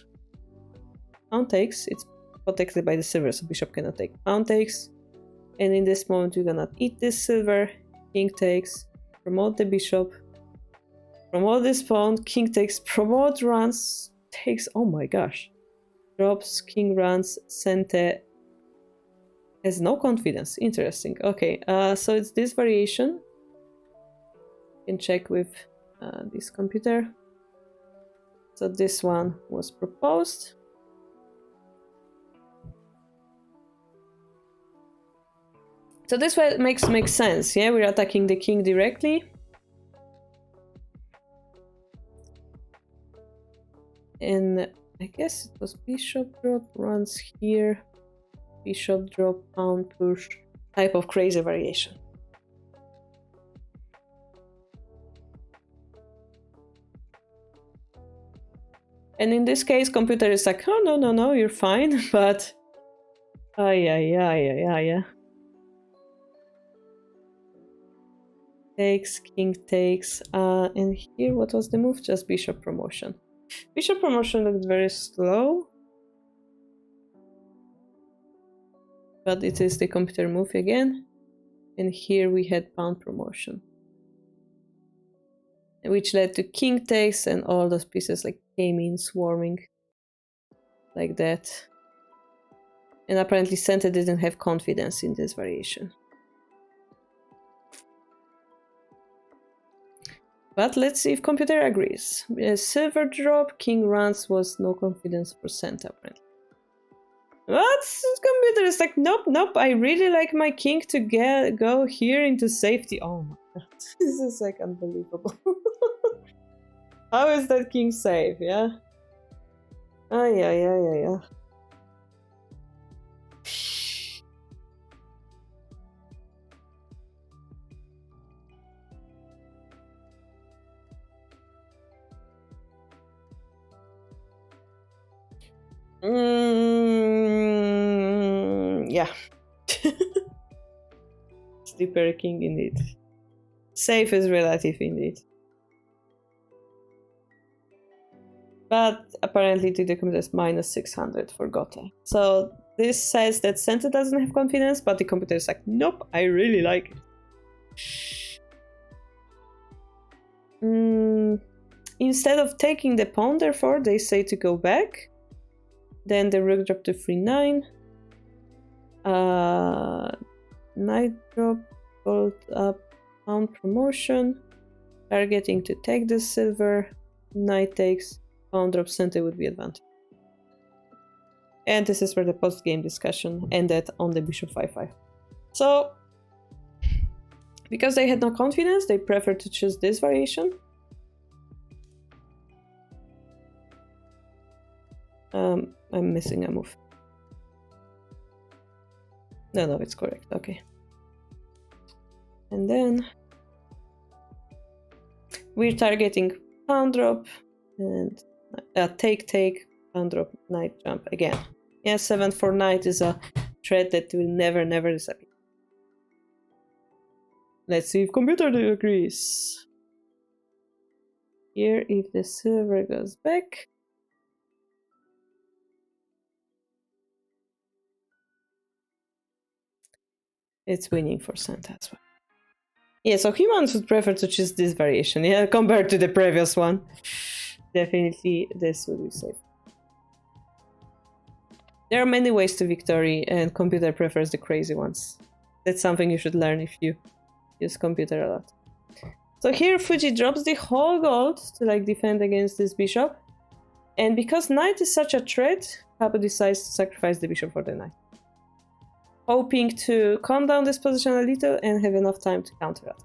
Pawn takes. It's protected by the silver, so bishop cannot take. Pawn takes. And in this moment, you're gonna eat this silver. King takes. Promote the bishop. Promote this pawn. King takes. Promote runs. Takes. Oh my gosh. Drops. King runs. Sente. Has no confidence. Interesting. Okay, so it's this variation. You can check with this computer. So this one was proposed. So this way makes sense, yeah? We're attacking the king directly. And I guess it was bishop drop runs here. Bishop drop, pawn push, type of crazy variation. And in this case, computer is like, oh, no, you're fine, but... yeah. takes, king takes, and here what was the move? Just bishop promotion. Bishop promotion looked very slow, but it is the computer move again. And here we had pawn promotion, which led to king takes, and all those pieces like came in swarming like that. And apparently Santa didn't have confidence in this variation. But let's see if computer agrees. Silver drop, king runs was no confidence for Santa apparently. What? Computer is like, nope, nope, I really like my king to go here into safety. Oh my god, this is like unbelievable. How is that king safe, yeah? Oh, yeah. Yeah. Slippery king indeed. Safe is relative indeed. But apparently to the computer is minus 600 for Gotha. So this says that Santa doesn't have confidence, but the computer is like, nope, I really like it. Instead of taking the pawn, therefore, they say to go back. Then the rook drop to 3-9. Knight drop, gold up, pawn promotion. Targeting to take the silver. Knight takes, pawn drop, center would be advantage. And this is where the post-game discussion ended on the bishop 5-5. So, because they had no confidence, they preferred to choose this variation. I'm missing a move. No, it's correct. Okay. And then we're targeting pawn drop and take, pawn drop, knight jump again. Yeah, 7-4 knight is a threat that will never disappear. Let's see if computer agrees. Here, if the silver goes back. It's winning for Santa as well. Yeah, so humans would prefer to choose this variation, yeah, compared to the previous one. Definitely this would be safe. There are many ways to victory, and computer prefers the crazy ones. That's something you should learn if you use computer a lot. So here Fuji drops the whole gold to like defend against this bishop. And because knight is such a threat, Habu decides to sacrifice the bishop for the knight, hoping to calm down this position a little and have enough time to counter it.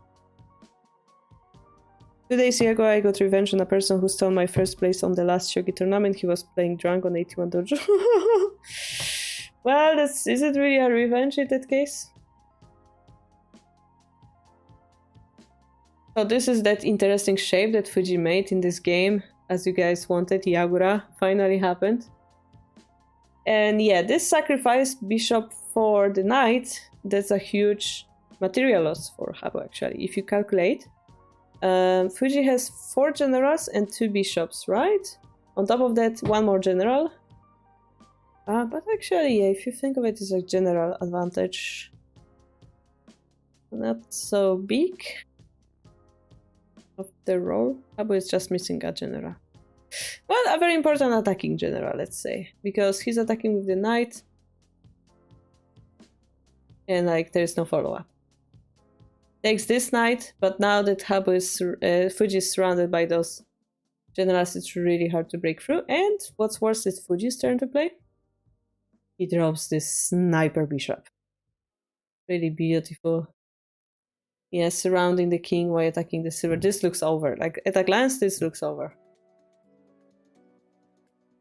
2 days ago, I got revenge on a person who stole my first place on the last Shogi tournament. He was playing drunk on 81 dojo. Well, is it really a revenge in that case? So this is that interesting shape that Fuji made in this game, as you guys wanted. Yagura finally happened. And yeah, this sacrifice bishop for the knight, that's a huge material loss for Habu actually. If you calculate, Fuji has 4 generals and 2 bishops, right? On top of that, 1 more general. But actually, yeah, if you think of it as a general advantage, not so big of the role. Habu is just missing a general. Well, a very important attacking general, let's say, because he's attacking with the knight, and like there's no follow-up. Takes this knight, but now that Habu is Fuji is surrounded by those generals, it's really hard to break through. And what's worse, it's Fuji's turn to play. He drops this sniper bishop. Really beautiful. Yeah, surrounding the king while attacking the silver. This looks over. Like at a glance, this looks over.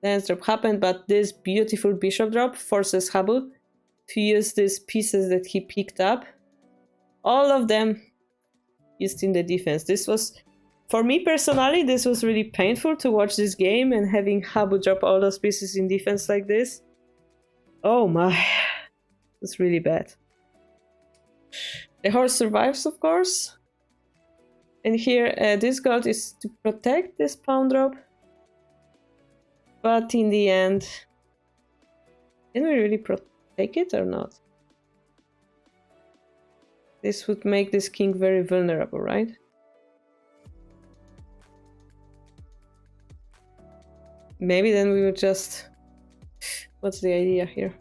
Dance drop happened, but this beautiful bishop drop forces Habu to use these pieces that he picked up. All of them used in the defense. This was, for me personally, this was really painful to watch this game and having Habu drop all those pieces in defense like this. Oh my, it's really bad. The horse survives, of course. And here, this gold is to protect this pawn drop. But in the end, can we really take it or not? This would make this king very vulnerable, right? Maybe then we would just... What's the idea here?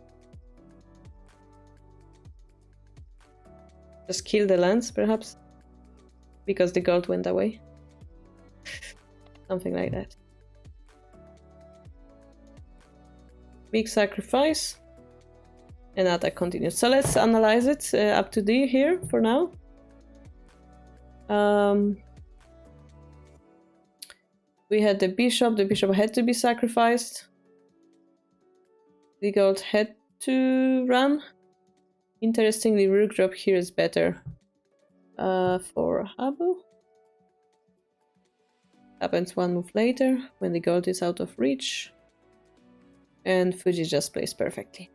Just kill the lands, perhaps? Because the gold went away. Something like that. Big sacrifice. And attack continues. So let's analyze it up to D here for now. We had the bishop had to be sacrificed. The gold had to run. Interestingly, rook drop here is better for Habu. Happens one move later when the gold is out of reach. And Fuji just plays perfectly.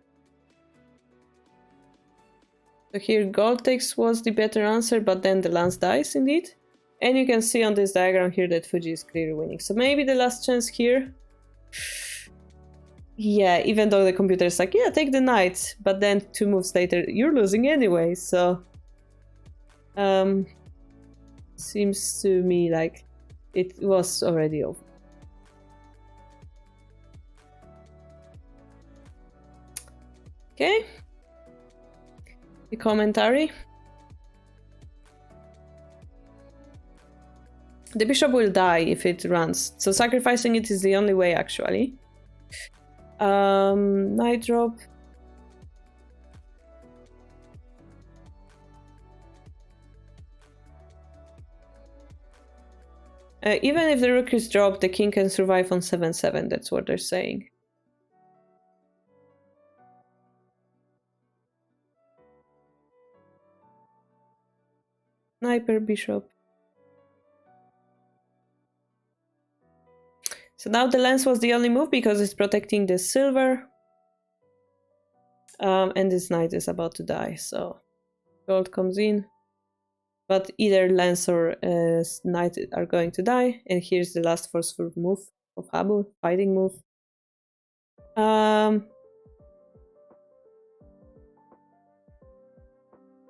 So here gold takes was the better answer, but then the lance dies indeed. And you can see on this diagram here that Fuji is clearly winning. So maybe the last chance here. Yeah, even though the computer is like, yeah, take the knight. But then 2 moves later, you're losing anyway. So seems to me like it was already over. Okay. The commentary. The bishop will die if it runs, so sacrificing it is the only way actually. Knight drop. Even if the rook is dropped, the king can survive on 7-7, that's what they're saying. Sniper bishop. So now the lance was the only move because it's protecting the silver. And this knight is about to die, so gold comes in. But either lance or knight are going to die. And here's the last forceful move of Habu, fighting move. So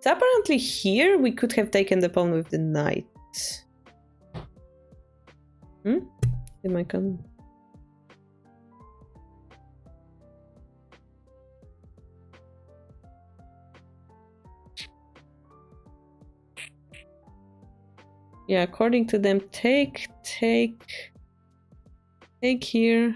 apparently here we could have taken the pawn with the knight. It might come. Yeah, according to them, take here.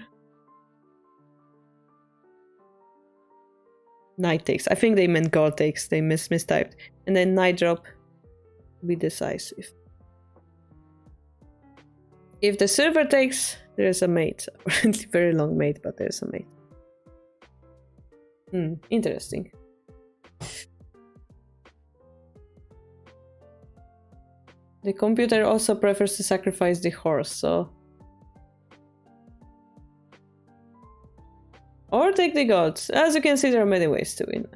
Knight takes. I think they meant gold takes. They mistyped. And then knight drop be decisive. If the silver takes, there's a mate. Apparently very long mate, but there's a mate. Interesting. The computer also prefers to sacrifice the horse, so... Or take the gods. As you can see, there are many ways to win.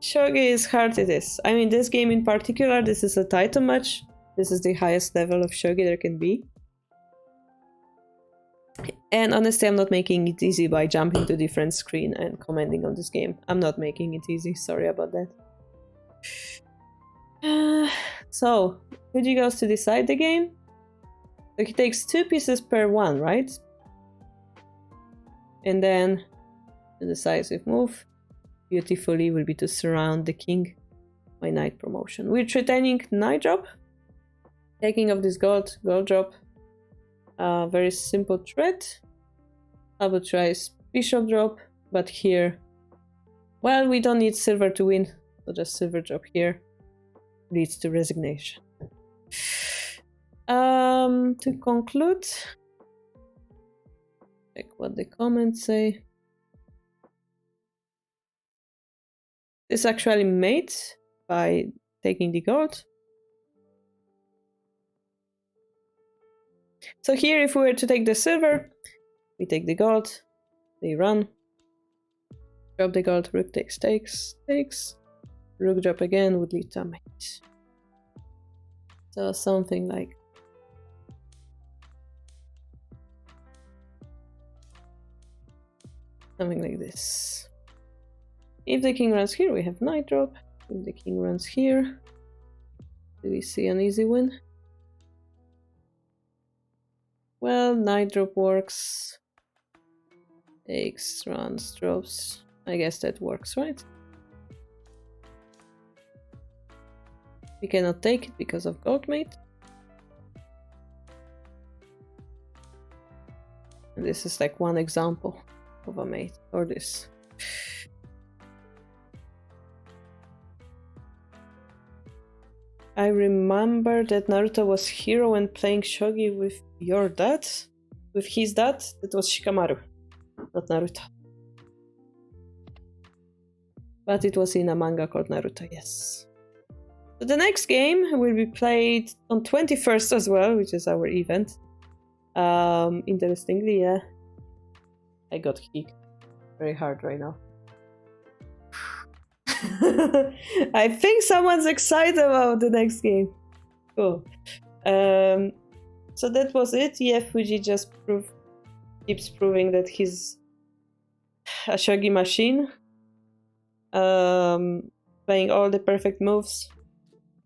Shogi is hard, it is. I mean, this game in particular, this is a title match. This is the highest level of Shogi there can be. And honestly, I'm not making it easy by jumping to different screen and commenting on this game. I'm not making it easy, sorry about that. So, Fuji goes to decide the game. So he takes 2 pieces per one, right? And then the decisive move, beautifully, will be to surround the king by knight promotion. We're threatening knight drop, taking off this gold drop. Very simple threat. Abu tries bishop drop, but here, well, we don't need silver to win, so just silver drop here leads to resignation. To conclude, check what the comments say. This actually mates by taking the gold. So here, if we were to take the silver, we take the gold, they run, drop the gold, rook takes, rook drop again would lead to a mate. So something like this. If the king runs here, we have knight drop. If the king runs here, do we see an easy win? Well, knight drop works. Takes, runs, drops. I guess that works, right? We cannot take it because of gold mate. And this is like one example of a mate, or this. I remember that Naruto was hero when playing shogi with your dad. With his dad, that was Shikamaru, not Naruto. But it was in a manga called Naruto, yes. So the next game will be played on 21st as well, which is our event. Interestingly, yeah. I got kicked very hard right now. I think someone's excited about the next game. Cool. So that was it. Yeah, Fuji just keeps proving that he's a shogi machine. Playing all the perfect moves.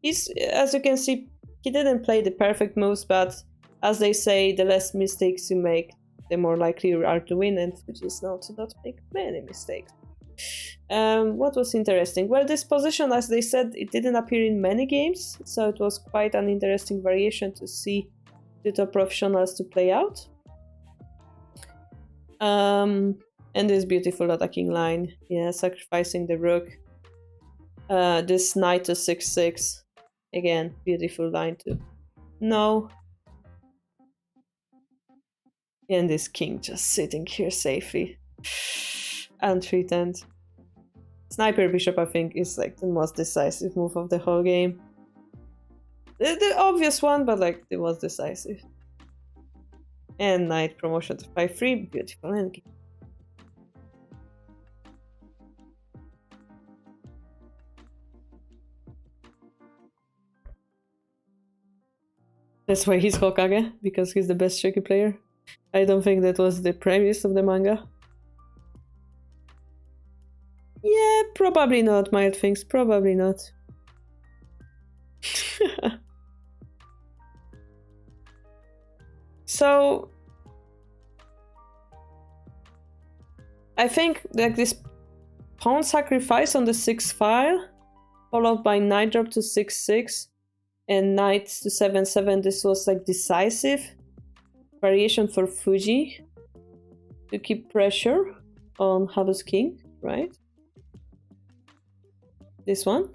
He's, as you can see, he didn't play the perfect moves, but as they say, the less mistakes you make, the more likely you are to win, and Fuji is known to not make many mistakes. What was interesting? Well, this position, as they said, it didn't appear in many games, so it was quite an interesting variation to see the top professionals to play out. And this beautiful attacking line, yeah, sacrificing the rook. This knight to 6-6, again, beautiful line too. No. And this king just sitting here safely, unthreatened. Sniper bishop, I think, is like the most decisive move of the whole game. The obvious one, but like the most decisive. And knight promotion to 5-3, beautiful endgame. That's why he's Hokage, because he's the best shogi player. I don't think that was the premise of the manga. Yeah, probably not, mild things, probably not. So I think like this pawn sacrifice on the 6th file, followed by knight drop to 6-6 and knight to 7-7, this was like decisive variation for Fuji to keep pressure on Habu's king, right? This one.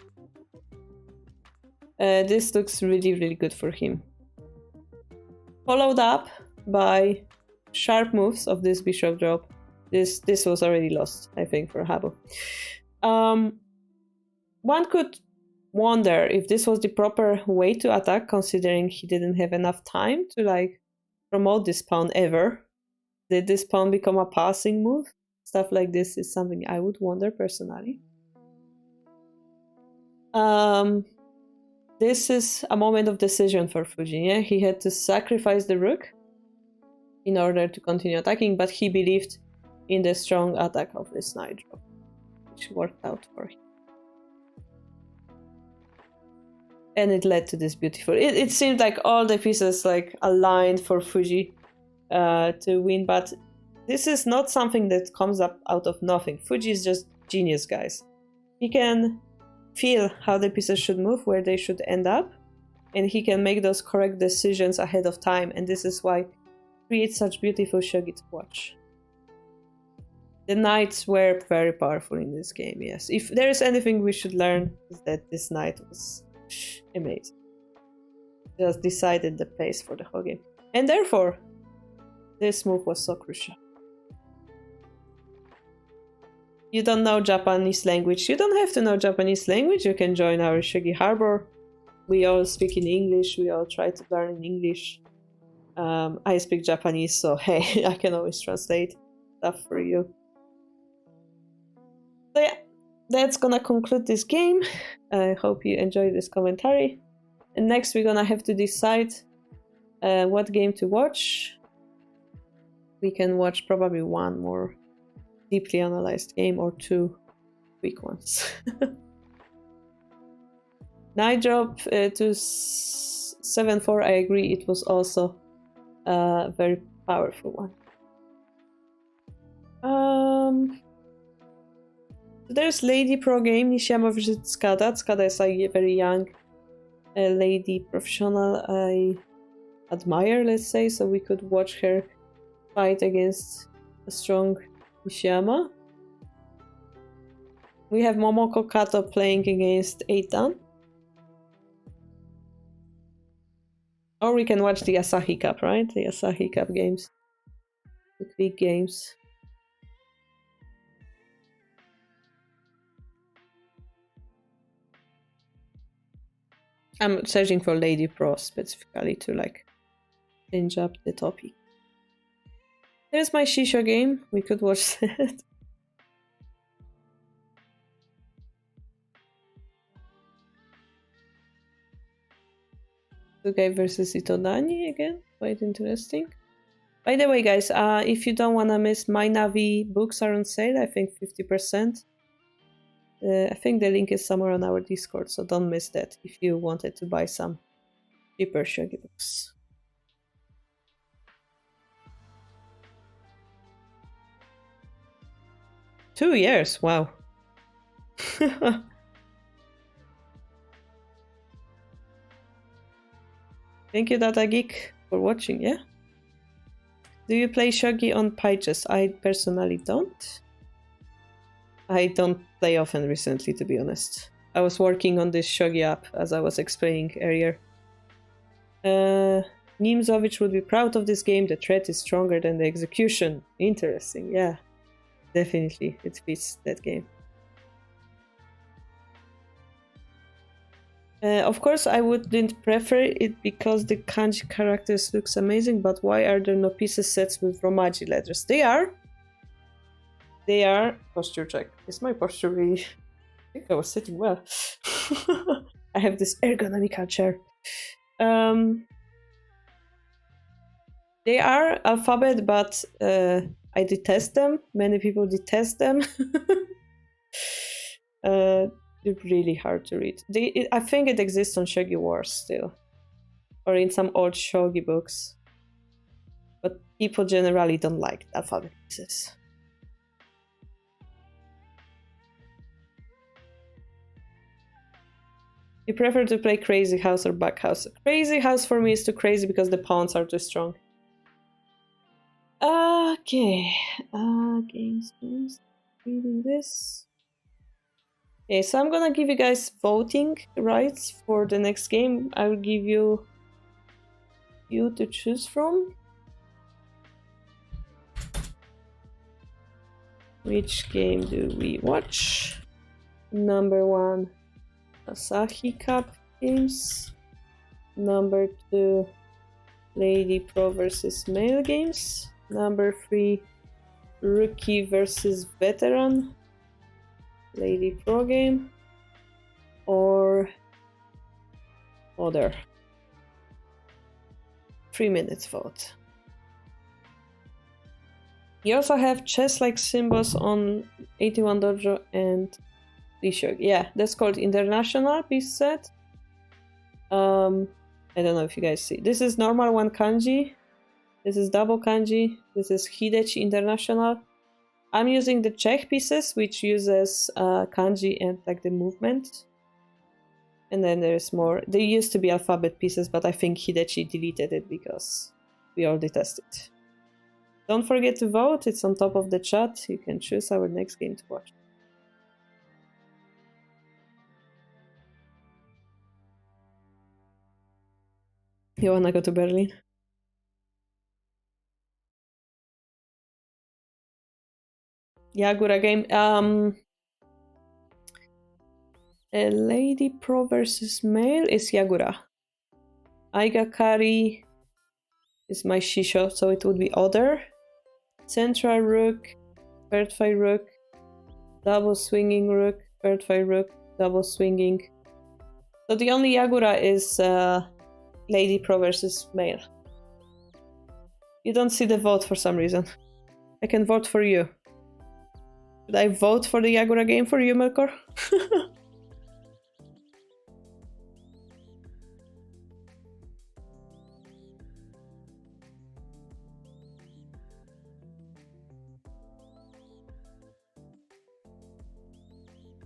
This looks really, really good for him. Followed up by sharp moves of this bishop drop. This was already lost, I think, for Habu. One could wonder if this was the proper way to attack, considering he didn't have enough time to like promote this pawn ever. Did this pawn become a passing move? Stuff like this is something I would wonder personally. This is a moment of decision for Fuji. Yeah? He had to sacrifice the rook in order to continue attacking, but he believed in the strong attack of this knight drop, which worked out for him. And it led to this beautiful... It seemed like all the pieces like aligned for Fuji to win, but this is not something that comes up out of nothing. Fuji is just genius, guys. He can feel how the pieces should move, where they should end up, and he can make those correct decisions ahead of time, and this is why it creates such beautiful shogi to watch. The knights were very powerful in this game, yes. If there is anything we should learn, is that this knight was amazing. Just decided the pace for the whole game. And therefore, this move was so crucial. You don't know Japanese language. You don't have to know Japanese language. You can join our Shogi Harbour. We all speak in English. We all try to learn in English. I speak Japanese, so hey, I can always translate stuff for you. So yeah, that's gonna conclude this game. I hope you enjoyed this commentary. And next we're gonna have to decide what game to watch. We can watch probably one more deeply analyzed game or two quick ones. Night Drop to 7-4, I agree, it was also a very powerful one. There's Lady Pro game, Nishiyama vs Tsukada. Tsukada is a very young lady professional I admire, let's say, so we could watch her fight against a strong Nishiyama. We have Momoko Kato playing against Eitan. Or we can watch the Asahi Cup, right? The Asahi Cup games. The big games. I'm searching for Lady Pro specifically to like change up the topic. There's my Shisha game. We could watch that. Tsugai versus Itodani again. Quite interesting. By the way, guys, if you don't want to miss, my Navi books are on sale. I think 50%. I think the link is somewhere on our Discord, so don't miss that if you wanted to buy some cheaper Shogi books. Two years, wow. Thank you, Data Geek, for watching, yeah? Do you play Shogi on pages? I personally don't. I don't play often recently, to be honest. I was working on this Shogi app, as I was explaining earlier. Nimzovich would be proud of this game. The threat is stronger than the execution. Interesting, yeah. Definitely, it fits that game. Of course, I wouldn't prefer it because the kanji characters looks amazing, but why are there no pieces sets with Romaji letters? They are. Posture check. Is my posture really... I think I was sitting well. I have this ergonomical chair. They are alphabet, but I detest them. Many people detest them. They're really hard to read. I think it exists on Shogi Wars still. Or in some old Shogi books. But people generally don't like alphabet pieces. You prefer to play Crazy House or Back House? Crazy House for me is too crazy because the pawns are too strong. Okay. Games. Reading this. Okay, so I'm gonna give you guys voting rights for the next game. I'll give you to choose from. Which game do we watch? Number 1, Asahi Cup games. Number 2, Lady Pro versus Male games. Number 3, Rookie versus Veteran Lady Pro game. Or other. 3 minutes vote. You also have chess-like symbols on 81 Dojo and Shogi. Yeah, that's called International piece set. I don't know if you guys see. This is normal 1 kanji. This is double kanji. This is Hidechi International. I'm using the Czech pieces, which uses kanji and like the movement. And then there's more. They used to be alphabet pieces, but I think Hidechi deleted it because we all detest it. Don't forget to vote. It's on top of the chat. You can choose our next game to watch. You wanna go to Berlin? Yagura game. A Lady Pro versus Male is Yagura. Aigakari is my Shisho, so it would be Other. Central Rook, Third Fight Rook, Double Swinging Rook, Third Fight Rook, Double Swinging. So the only Yagura is Lady Pro versus male. You don't see the vote for some reason. I can vote for you. Should I vote for the Yagura game for you, Melkor?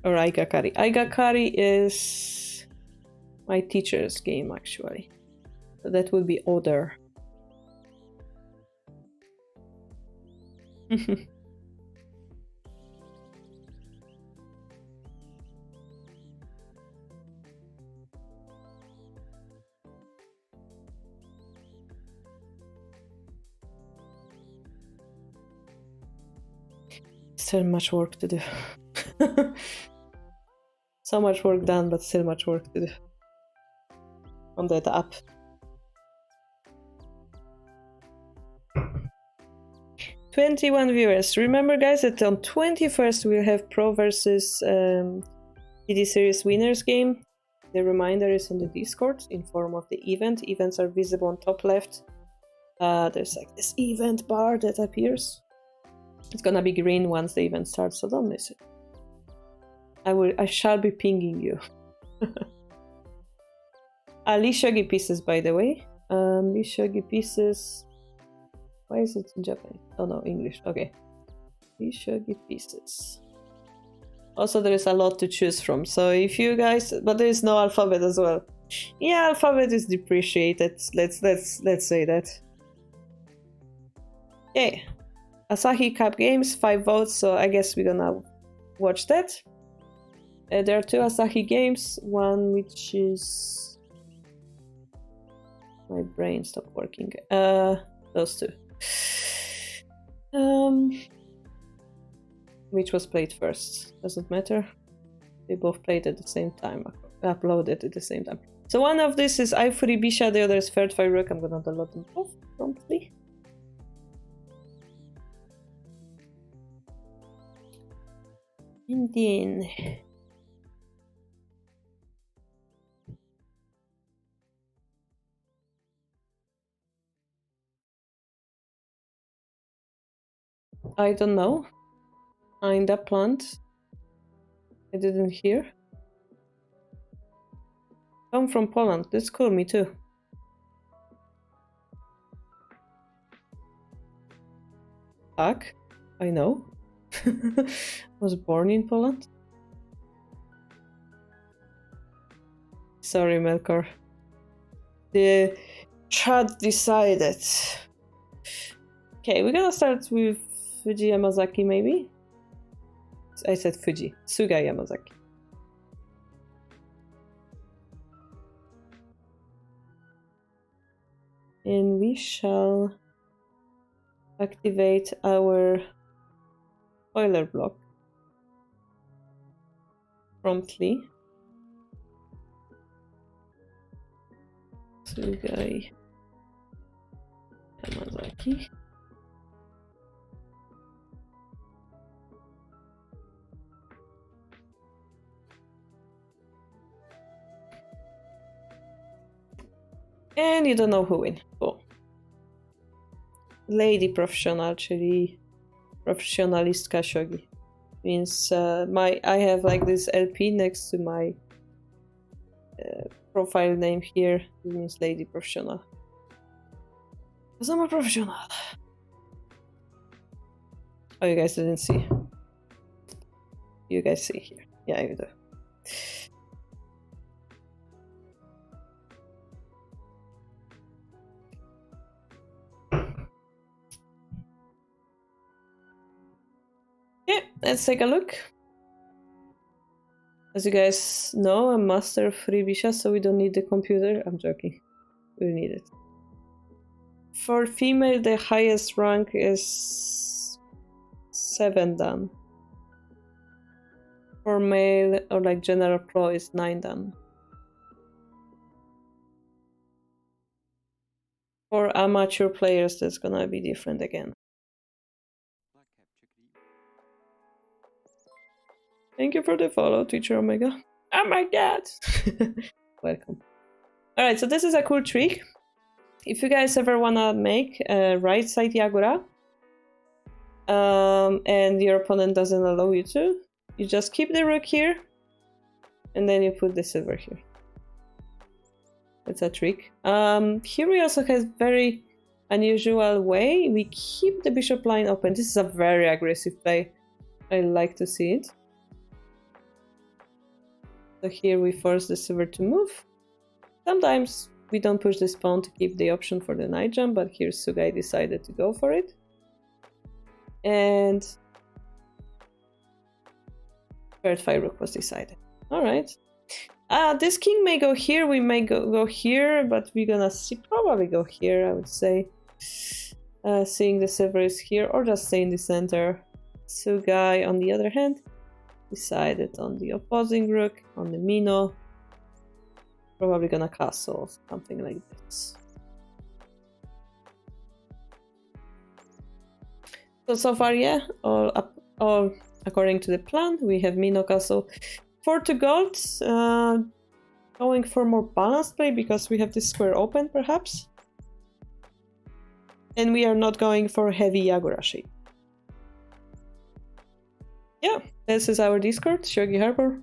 Or Aigakari. Aigakari is my teacher's game, actually. So that would be Oder. Still much work to do. So much work done, but still much work to do on that app. 21 viewers. Remember, guys, that on 21st we'll have Pro versus PD Series winners game. The reminder is on the Discord in form of the event. Events are visible on top left. There's like this event bar that appears. It's gonna be green once the event starts, so don't miss it. I shall be pinging you. Shogi pieces, by the way. Shogi pieces. Why is it in Japanese? Oh no, English. Okay. Shogi pieces. Also, there is a lot to choose from. So if you guys, but there is no alphabet as well. Yeah, alphabet is depreciated. Let's say that. Okay. Asahi Cup Games, 5 votes. So I guess we're gonna watch that. There are 2 Asahi games. One which is my brain stopped working. Those 2. Which was played first? Doesn't matter. They both played at the same time, uploaded at the same time. So one of this is I3 Bisha, the other is Third Fire Rook. I'm gonna download them both promptly. And then I don't know. In that plant. I didn't hear. I'm from Poland. That's cool, me too. Tak, I know. Was born in Poland. Sorry, Melkor. The chat decided. Okay, we're gonna start with Fuji Yamazaki, maybe? I said Fuji. Suga Yamazaki. And we shall activate our spoiler block promptly. Suga Yamazaki. And you don't know who win. Oh. Lady Professional, czyli Professionalistka Shogi. Means I have like this LP next to my profile name here. It means Lady Professional. Because I'm a professional. Oh, you guys didn't see. You guys see here. Yeah, you do. Yeah, let's take a look. As you guys know, I'm master of Ribisha, so we don't need the computer. I'm joking. We need it. For female, the highest rank is 7 dan. For male, or like general pro, is 9 dan. For amateur players, that's gonna be different again. Thank you for the follow, Teacher Omega. Oh my god! welcome. Alright, so this is a cool trick. If you guys ever wanna make a right side Yagura, and your opponent doesn't allow you to, you just keep the rook here, and then you put the silver here. That's a trick. Here we also have very unusual way. We keep the bishop line open. This is a very aggressive play. I like to see it. So here we force the silver to move. Sometimes we don't push this pawn to keep the option for the knight jump, but here Sugai decided to go for it. And third fire rook was decided. Alright. This king may go here, we may go here, but we're gonna probably go here, I would say. Seeing the silver is here, or just stay in the center. Sugai, on the other hand, decided on the opposing rook, on the Mino. Probably gonna castle, something like this. So far, yeah, all according to the plan. We have Mino castle. 4 to gold, going for more balanced play because we have this square open, perhaps. And we are not going for heavy Yagura shape. Yeah, this is our Discord, Shogi Harbour.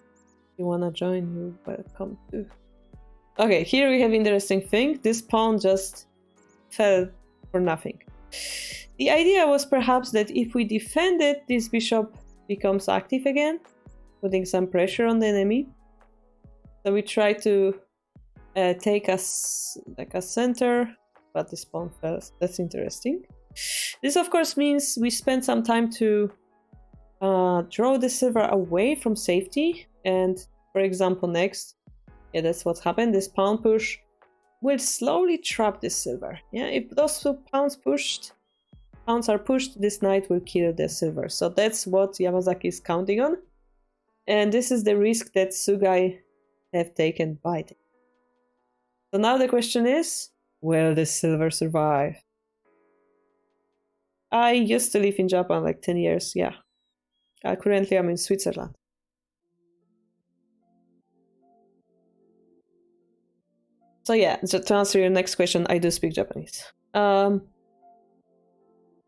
If you wanna join, you're welcome too. Okay, here we have interesting thing. This pawn just fell for nothing. The idea was perhaps that if we defend it, this bishop becomes active again, putting some pressure on the enemy. So we try to take us like a center, but this pawn fell. That's interesting. This of course means we spend some time to draw the silver away from safety. And for example, next, yeah, that's what happened. This pawn push will slowly trap the silver. Yeah, if those two pawns are pushed, this knight will kill the silver. So that's what Yamazaki is counting on. And this is the risk that Sugai have taken by it. So now the question is, will the silver survive? I used to live in Japan like 10 years, yeah. Currently I'm in Switzerland. So yeah, so to answer your next question, I do speak Japanese. You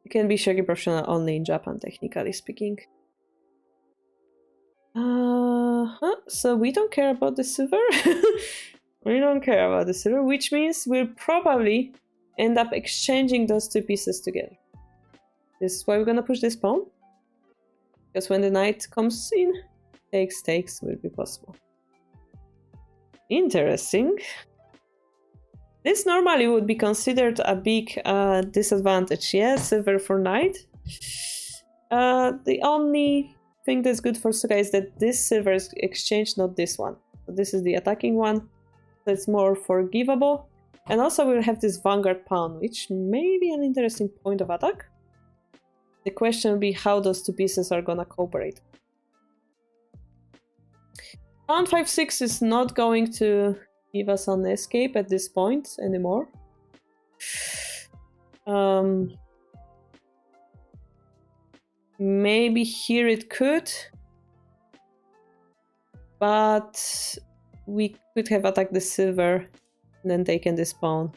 can be shogi professional only in Japan, technically speaking. So we don't care about the silver. We don't care about the silver, which means we'll probably end up exchanging those two pieces together. This is why we're gonna push this pawn. Because when the knight comes in, takes will be possible. Interesting. This normally would be considered a big disadvantage, yeah? Silver for knight. The only thing that's good for Sugai is that this silver is exchanged, not this one. So this is the attacking one. So it's more forgivable. And also we'll have this vanguard pawn, which may be an interesting point of attack. The question will be how those two pieces are gonna cooperate. Pawn 5-6 is not going to give us an escape at this point anymore. Maybe here it could, but we could have attacked the silver and then taken this pawn.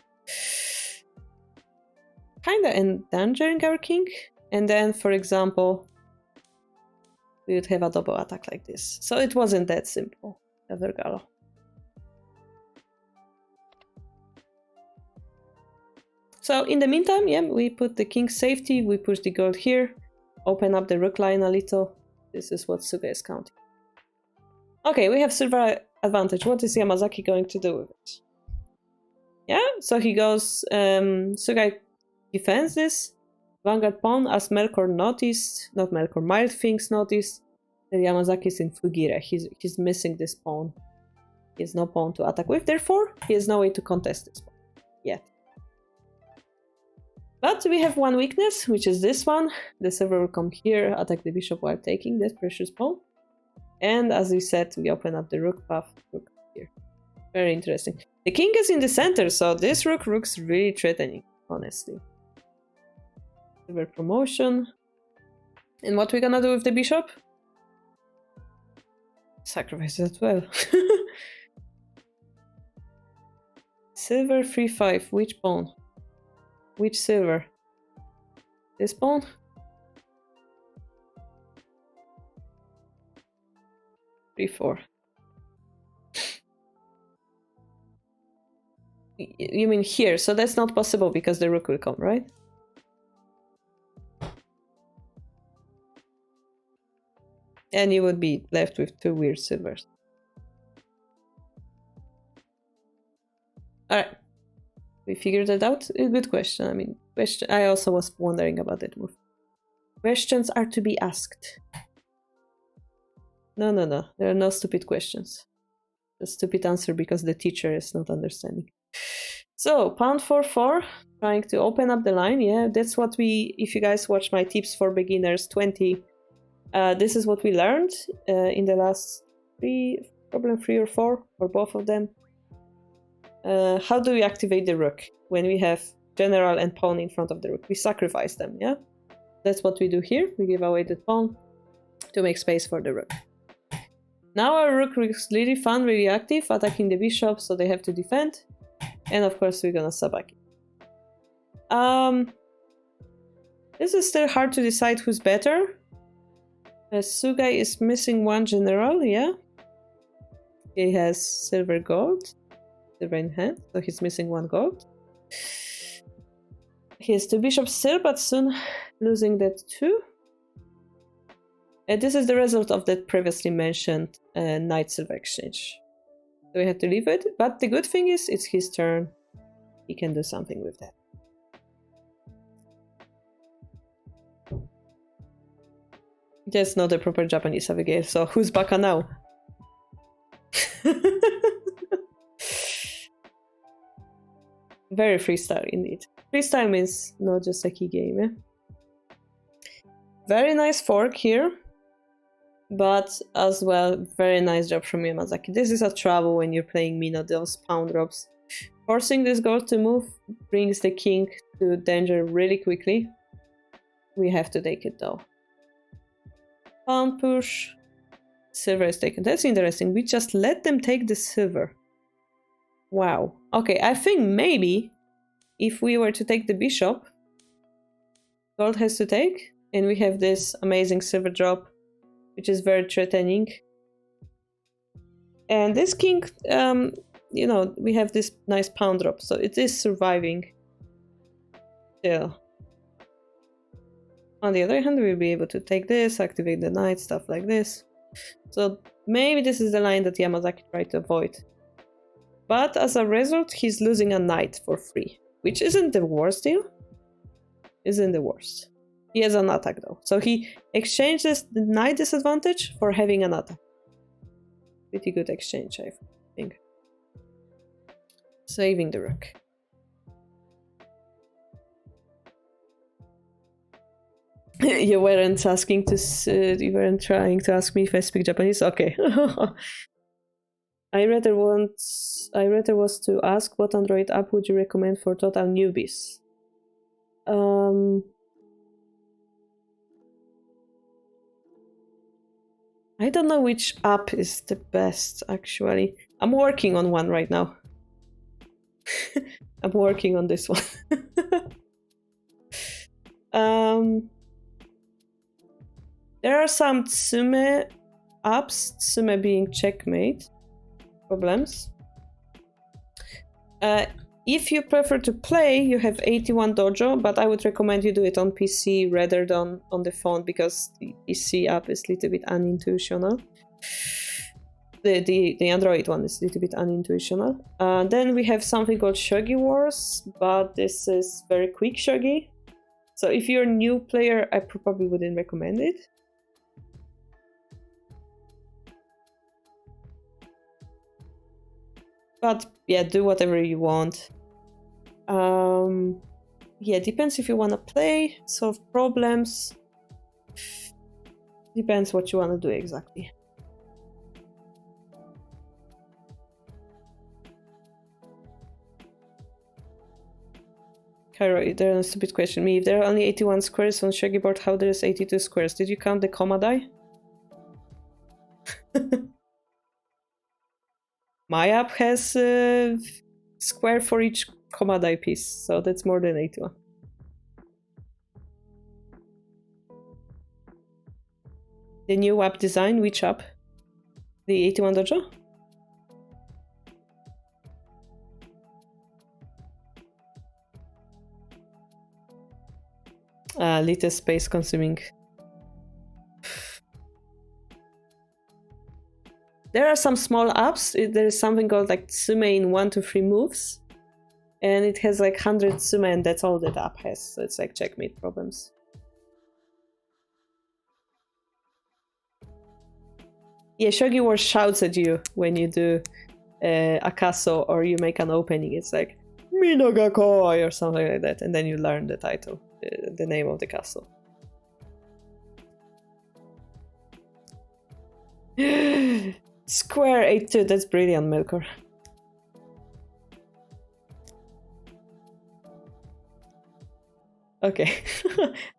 Kinda endangering our king. And then, for example, we would have a double attack like this. So it wasn't that simple, Vergalo. So in the meantime, yeah, we put the king's safety, we push the gold here, open up the rook line a little. This is what Sugai is counting. Okay, we have silver advantage. What is Yamazaki going to do with it? Yeah, so he goes, Sugai defends this vanguard pawn, as Melkor noticed, not Melkor, Mild Things noticed, that Yamazaki is in Fugire. He's missing this pawn. He has no pawn to attack with, therefore he has no way to contest this pawn yet. But we have one weakness, which is this one. The silver will come here, attack the bishop while taking this precious pawn. And as we said, we open up the rook path, rook here. Very interesting. The king is in the center, so this rook looks really threatening, honestly. Silver promotion. And what we're gonna do with the bishop? Sacrifice as well. Silver 3-5. Which pawn? Which silver? This pawn? Three-four. You mean here? So that's not possible because the rook will come, right? And you would be left with two weird silvers. Alright. We figured that out. A good question. I mean, I also was wondering about that move. Questions are to be asked. No. There are no stupid questions. A stupid answer because the teacher is not understanding. So, pawn 4-4, trying to open up the line. Yeah, that's what we, if you guys watch my tips for beginners 20, this is what we learned in the last problem 3 or 4, or both of them. How do we activate the rook when we have general and pawn in front of the rook? We sacrifice them, yeah? That's what we do here. We give away the pawn to make space for the rook. Now our rook is really fun, really active, attacking the bishop, so they have to defend. And of course we're gonna sabaki. This is still hard to decide who's better. Sugai is missing one general, yeah? He has silver gold. Silver in hand, so he's missing one gold. He has two bishops still, but soon losing that too. And this is the result of that previously mentioned knight silver exchange. So we have to leave it, but the good thing is it's his turn. He can do something with that. That's not a proper Japanese Abigail, so who's baka now? Very freestyle indeed. Freestyle means not just a key game, eh? Very nice fork here. But as well, very nice job from Yamazaki. This is a trouble when you're playing Mino, those pawn drops. Forcing this gold to move brings the king to danger really quickly. We have to take it though. Pawn push. Silver is taken. That's interesting. We just let them take the silver. Wow. Okay, I think maybe if we were to take the bishop, gold has to take, and we have this amazing silver drop, which is very threatening. And this king, you know, we have this nice pawn drop, so it is surviving still. On the other hand, we'll be able to take this, activate the knight, stuff like this. So maybe this is the line that Yamazaki tried to avoid. But as a result, he's losing a knight for free, which isn't the worst deal. Isn't the worst. He has an attack though. So he exchanges the knight disadvantage for having an attack. Pretty good exchange, I think. Saving the rook. You weren't asking to. You weren't trying to ask me if I speak Japanese. Okay. I rather was to ask what Android app would you recommend for total newbies. I don't know which app is the best, actually. I'm working on one right now. I'm working on this one. There are some Tsume apps, Tsume being checkmate problems. If you prefer to play, you have 81 Dojo, but I would recommend you do it on PC rather than on the phone because the PC app is a little bit unintuitional. The Android one is a little bit unintuitional. Then we have something called Shogi Wars, but this is very quick Shogi. So if you're a new player, I probably wouldn't recommend it. But yeah, do whatever you want. Yeah, depends if you want to play, solve problems. Depends what you want to do exactly. Cairo, there's a stupid question. Me, if there are only 81 squares on Shogi board, how there's 82 squares? Did you count the comma die? My app has a square for each Komadai piece, so that's more than 81. The new app design, which app? The 81 Dojo? Little space consuming. There are some small apps. There is something called like Tsume in 1 to 3 moves. And it has like 100 Tsume, and that's all that app has. So it's like checkmate problems. Yeah, Shogi War shouts at you when you do a castle or you make an opening. It's like, Minogakoi or something like that. And then you learn the title, the name of the castle. Square 82, that's brilliant, Melkor. Okay.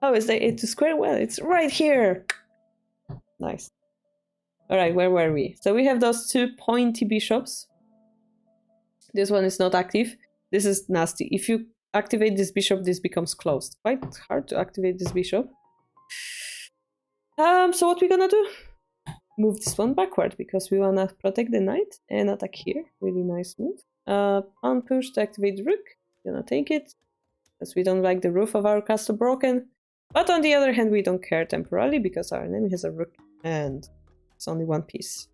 How is that 82 square? Well, it's right here. Nice. Alright, where were we? So we have those 2 pointy bishops. This one is not active. This is nasty. If you activate this bishop, this becomes closed. Quite hard to activate this bishop. So what we're gonna do? Move this one backward because we wanna protect the knight and attack here. Really nice move. Pawn push to activate the rook. Gonna take it because we don't like the roof of our castle broken. But on the other hand, we don't care temporarily because our enemy has a rook and it's only 1 piece.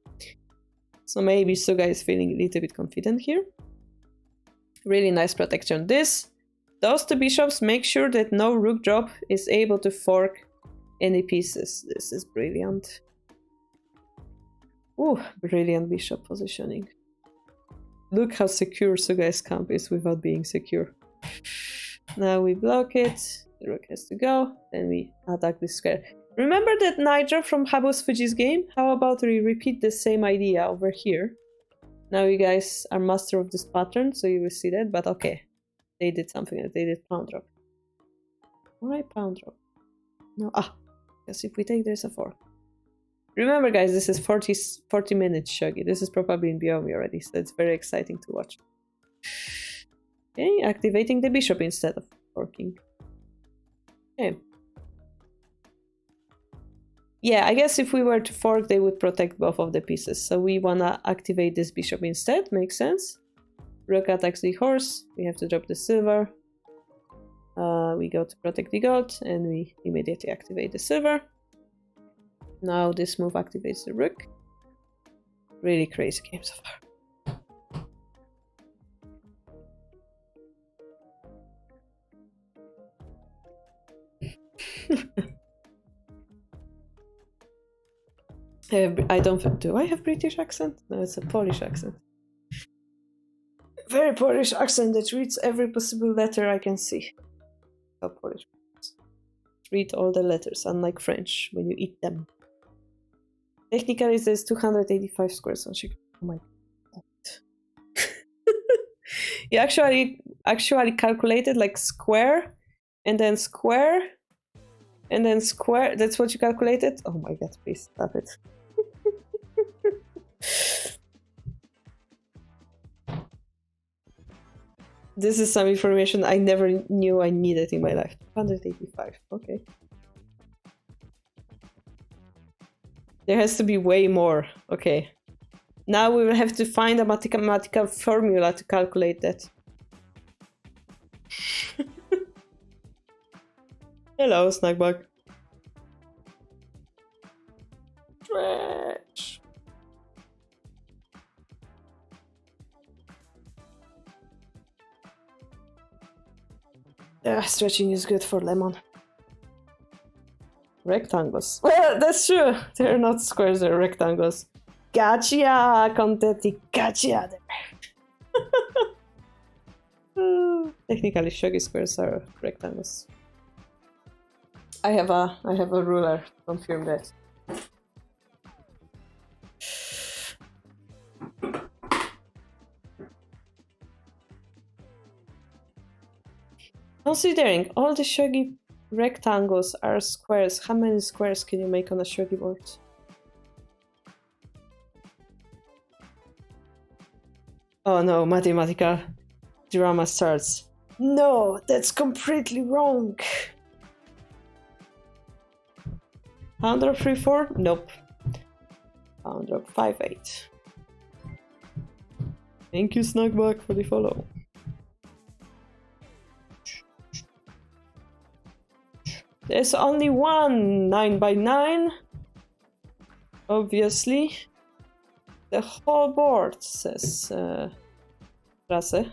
So maybe Suga is feeling a little bit confident here. Really nice protection. Those 2 bishops make sure that no rook drop is able to fork any pieces. This is brilliant. Ooh, brilliant bishop positioning. Look how secure Sugai's camp is without being secure. Now we block it. The rook has to go. Then we attack this square. Remember that knight drop from Habu's Fuji's game? How about we repeat the same idea over here? Now you guys are master of this pattern, so you will see that. But okay, they did something. They did pawn drop. Why pawn drop? No, because if we take, there's a 4. Remember, guys, this is 40 minutes Shogi. This is probably in Biomi already, so it's very exciting to watch. Okay, activating the bishop instead of forking. Okay. Yeah, I guess if we were to fork, they would protect both of the pieces. So we wanna activate this bishop instead, makes sense. Rook attacks the horse, we have to drop the silver. We go to protect the gold, and we immediately activate the silver. Now this move activates the rook. Really crazy game so far. I don't. Do I have British accent? No, it's a Polish accent. Very Polish accent that reads every possible letter I can see. How Polish. Read all the letters, unlike French, when you eat them. Technically, there's 285 squares on Chicago. Oh my god. You actually calculated like square, and then square, and then square. That's what you calculated? Oh my god, please stop it. This is some information I never knew I needed in my life. 285, okay. There has to be way more. Okay. Now we will have to find a mathematical formula to calculate that. Hello, Snackbug. Stretch. Yeah, stretching is good for lemon. Rectangles. Well, that's true. They're not squares, they're rectangles. Gotcha, Contetti, gotcha. Technically, shogi squares are rectangles. I have a ruler to confirm that. Considering all the shogi rectangles are squares, how many squares can you make on a shogi board? Oh no, mathematical drama starts. No, that's completely wrong. 134? Nope. 158. Thank you, Snackback, for the follow. There's only one 9x9. Obviously. The whole board says Rasse.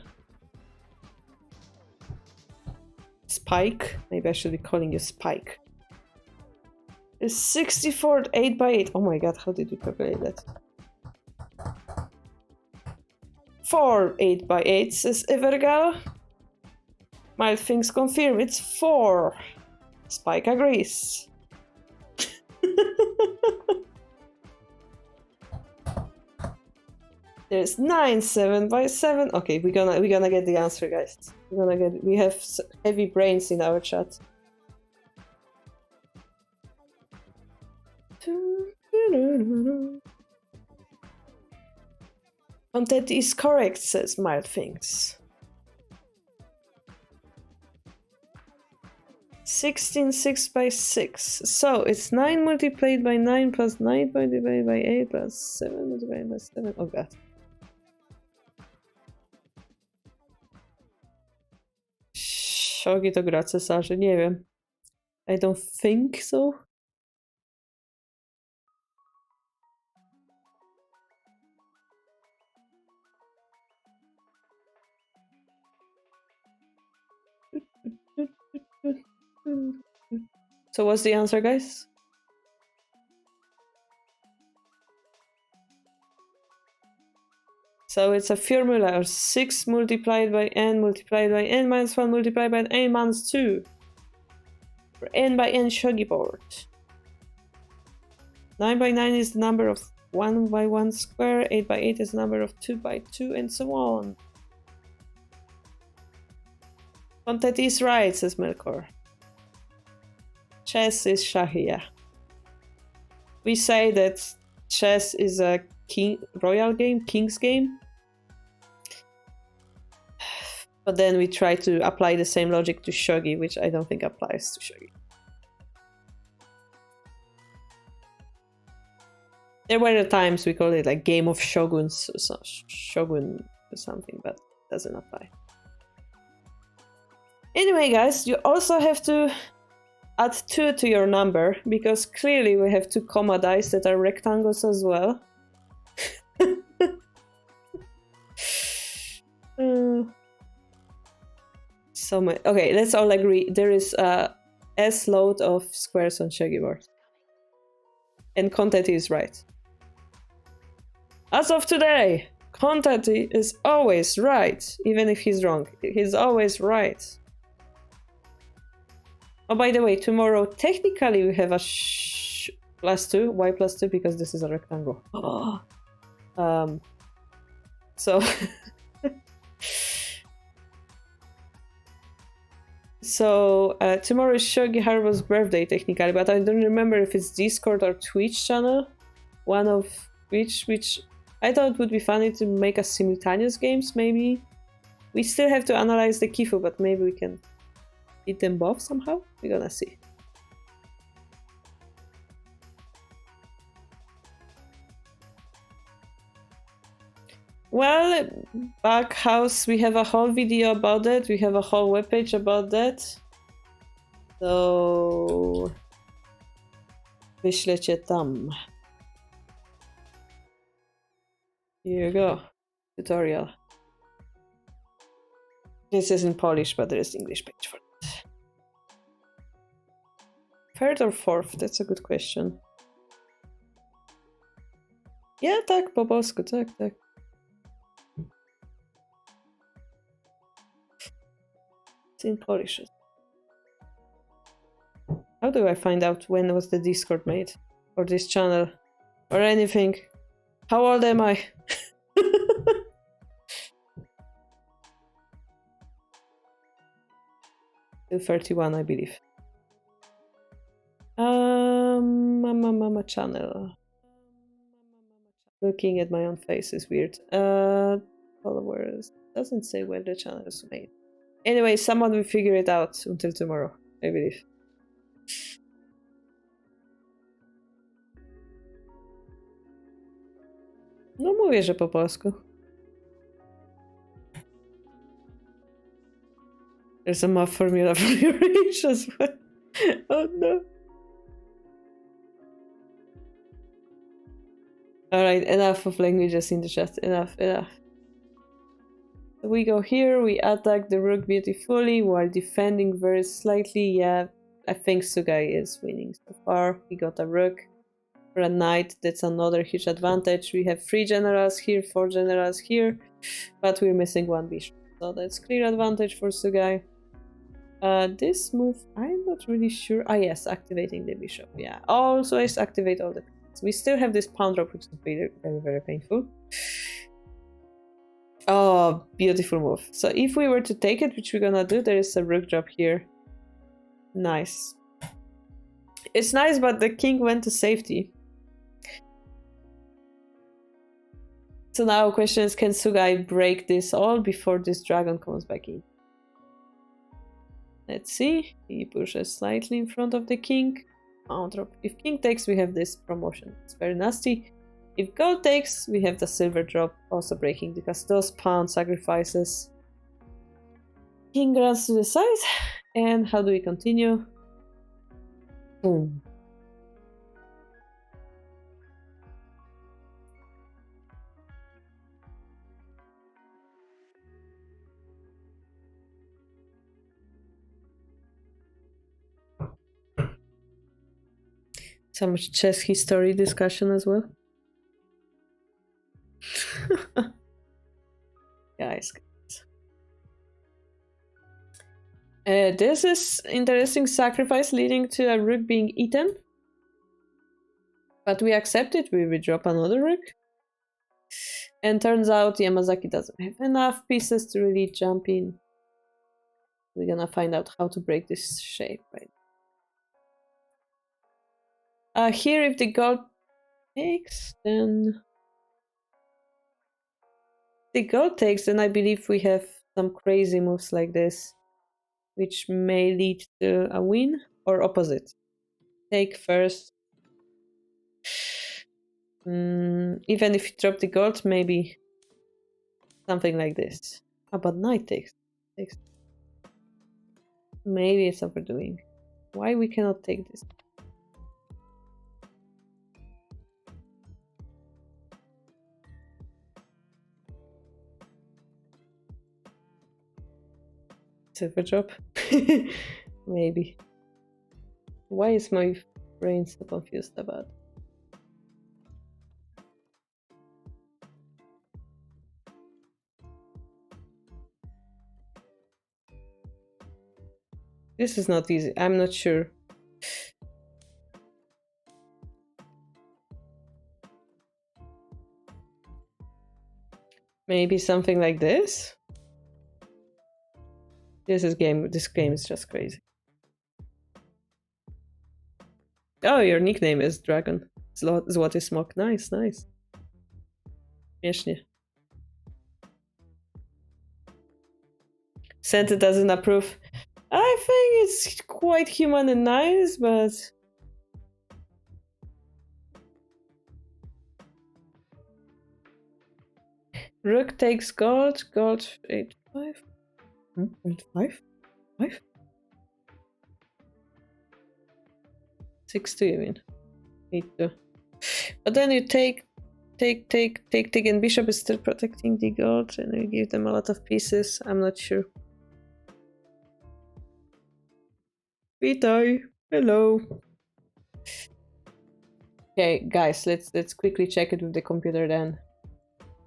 Spike. Maybe I should be calling you Spike. It's 64 8x8. Oh my god, how did you calculate that? 4 8x8 says Evergal. My things confirm it's 4. Spike agrees. There's 9 7x7. Okay, we're gonna get the answer, guys. We have heavy brains in our chat. Content is correct, says Mild Things. 16 6x6. So it's 9 multiplied by 9 plus 9 multiplied by 8 plus 7 multiplied by 7. Oh god. Shogi to gra cesarzy? Nie wiem. I don't think so. So what's the answer, guys? So it's a formula of 6 multiplied by n minus 1 multiplied by n minus 2. For n by n shogi board. 9 by 9 is the number of 1 by 1 square, 8 by 8 is the number of 2 by 2, and so on. Content is right, says Melkor. Chess is Shahia. We say that chess is a royal game, king's game. But then we try to apply the same logic to shogi, which I don't think applies to shogi. There were times we called it like game of shoguns, or shogun or something, but it doesn't apply. Anyway, guys, you also have to add 2 to your number, because clearly we have 2 comma dice that are rectangles as well. Okay, let's all agree there is a S load of squares on shogi board. And content is right. As of today, content is always right, even if he's wrong. He's always right. Oh, by the way, tomorrow technically we have a +2. Why +2? Because this is a rectangle. So so tomorrow is Shogi Harbour's birthday technically, but I don't remember if it's Discord or Twitch channel. One of which I thought would be funny to make a simultaneous games, maybe. We still have to analyze the Kifu, but maybe we can eat them both somehow. We're gonna see. Well, Backhouse, we have a whole video about that. We have a whole webpage about that. So wyślę cię tam. Here you go. Tutorial. This is in Polish, but there is English page for it. 3rd or 4th? That's a good question. Ja, tak, po polsku, tak. It's in Polish. How do I find out when was the Discord made? Or this channel? Or anything? How old am I? 31, I believe. Mama channel. Looking at my own face is weird. followers. Doesn't say when the channel is made. Anyway, someone will figure it out until tomorrow, I believe. No mówię, że po polsku. There's a math formula for your age as well. Oh no. Alright, enough of languages in the chat. Enough. We go here, we attack the rook beautifully while defending very slightly. Yeah, I think Sugai is winning so far. We got a rook for a knight. That's another huge advantage. We have 3 generals here, 4 generals here, but we're missing 1 bishop. So that's clear advantage for Sugai. This move, I'm not really sure. Ah, yes, activating the bishop. Yeah, always activate all the pieces. We still have this pawn drop, which is very, very, very painful. Oh, beautiful move. So if we were to take it, which we're gonna do, there is a rook drop here. Nice. It's nice, but the king went to safety. So now the question is, can Sugai break this all before this dragon comes back in? Let's see. He pushes slightly in front of the king. Pawn drop. If king takes, we have this promotion. It's very nasty. If gold takes, we have the silver drop also breaking because those pawn sacrifices. King runs to the side. And how do we continue? Boom. Some chess history discussion as well. Guys. This is interesting sacrifice leading to a rook being eaten. But we accept it, we drop another rook. And turns out Yamazaki doesn't have enough pieces to really jump in. We're gonna find out how to break this shape, right? Here, if the gold takes, then... If the gold takes, then I believe we have some crazy moves like this, which may lead to a win, or opposite. Take first. Even if you drop the gold, maybe something like this. How about knight takes? Maybe it's overdoing. Why we cannot take this? Silver drop? Maybe. Why is my brain so confused about it? This is not easy. I'm not sure. Maybe something like this? This game is just crazy. Oh, your nickname is Dragon. Złoty Smok. Nice. Śmiesznie. Santa doesn't approve. I think it's quite human and nice, but... Rook takes gold. Gold 8-5. 5? 5? 6-2, you mean? 8-2. But then you take, and bishop is still protecting the gold, and you give them a lot of pieces. I'm not sure. Witaj. Hello. Okay, guys, let's quickly check it with the computer then.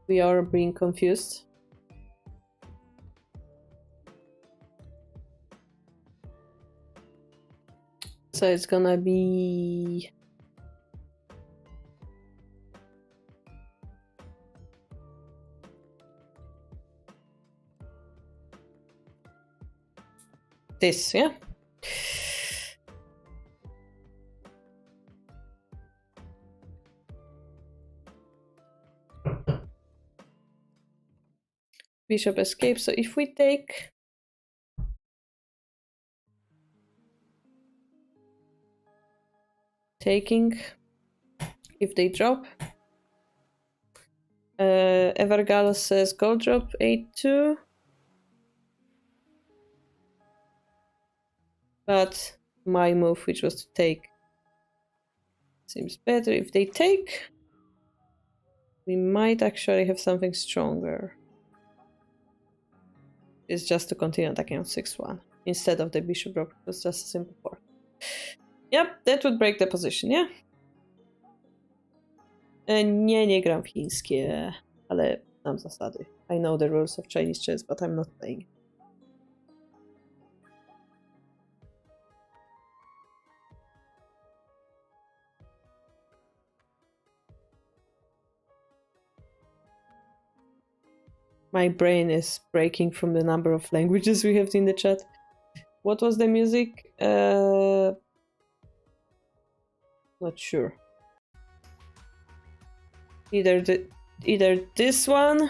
We are being confused. So it's gonna be... this, yeah? Bishop escapes. So if we take... Taking... If they drop... Evergalo says go drop 8-2. But my move, which was to take, seems better. If they take, we might actually have something stronger. It's just to continue attacking on 6-1 instead of the bishop drop. It's just a simple fork. Yep, that would break the position, yeah? Nie gram w chińskie, ale znam zasady. I know the rules of Chinese chess, but I'm not playing. My brain is breaking from the number of languages we have in the chat. What was the music? Not sure. Either this one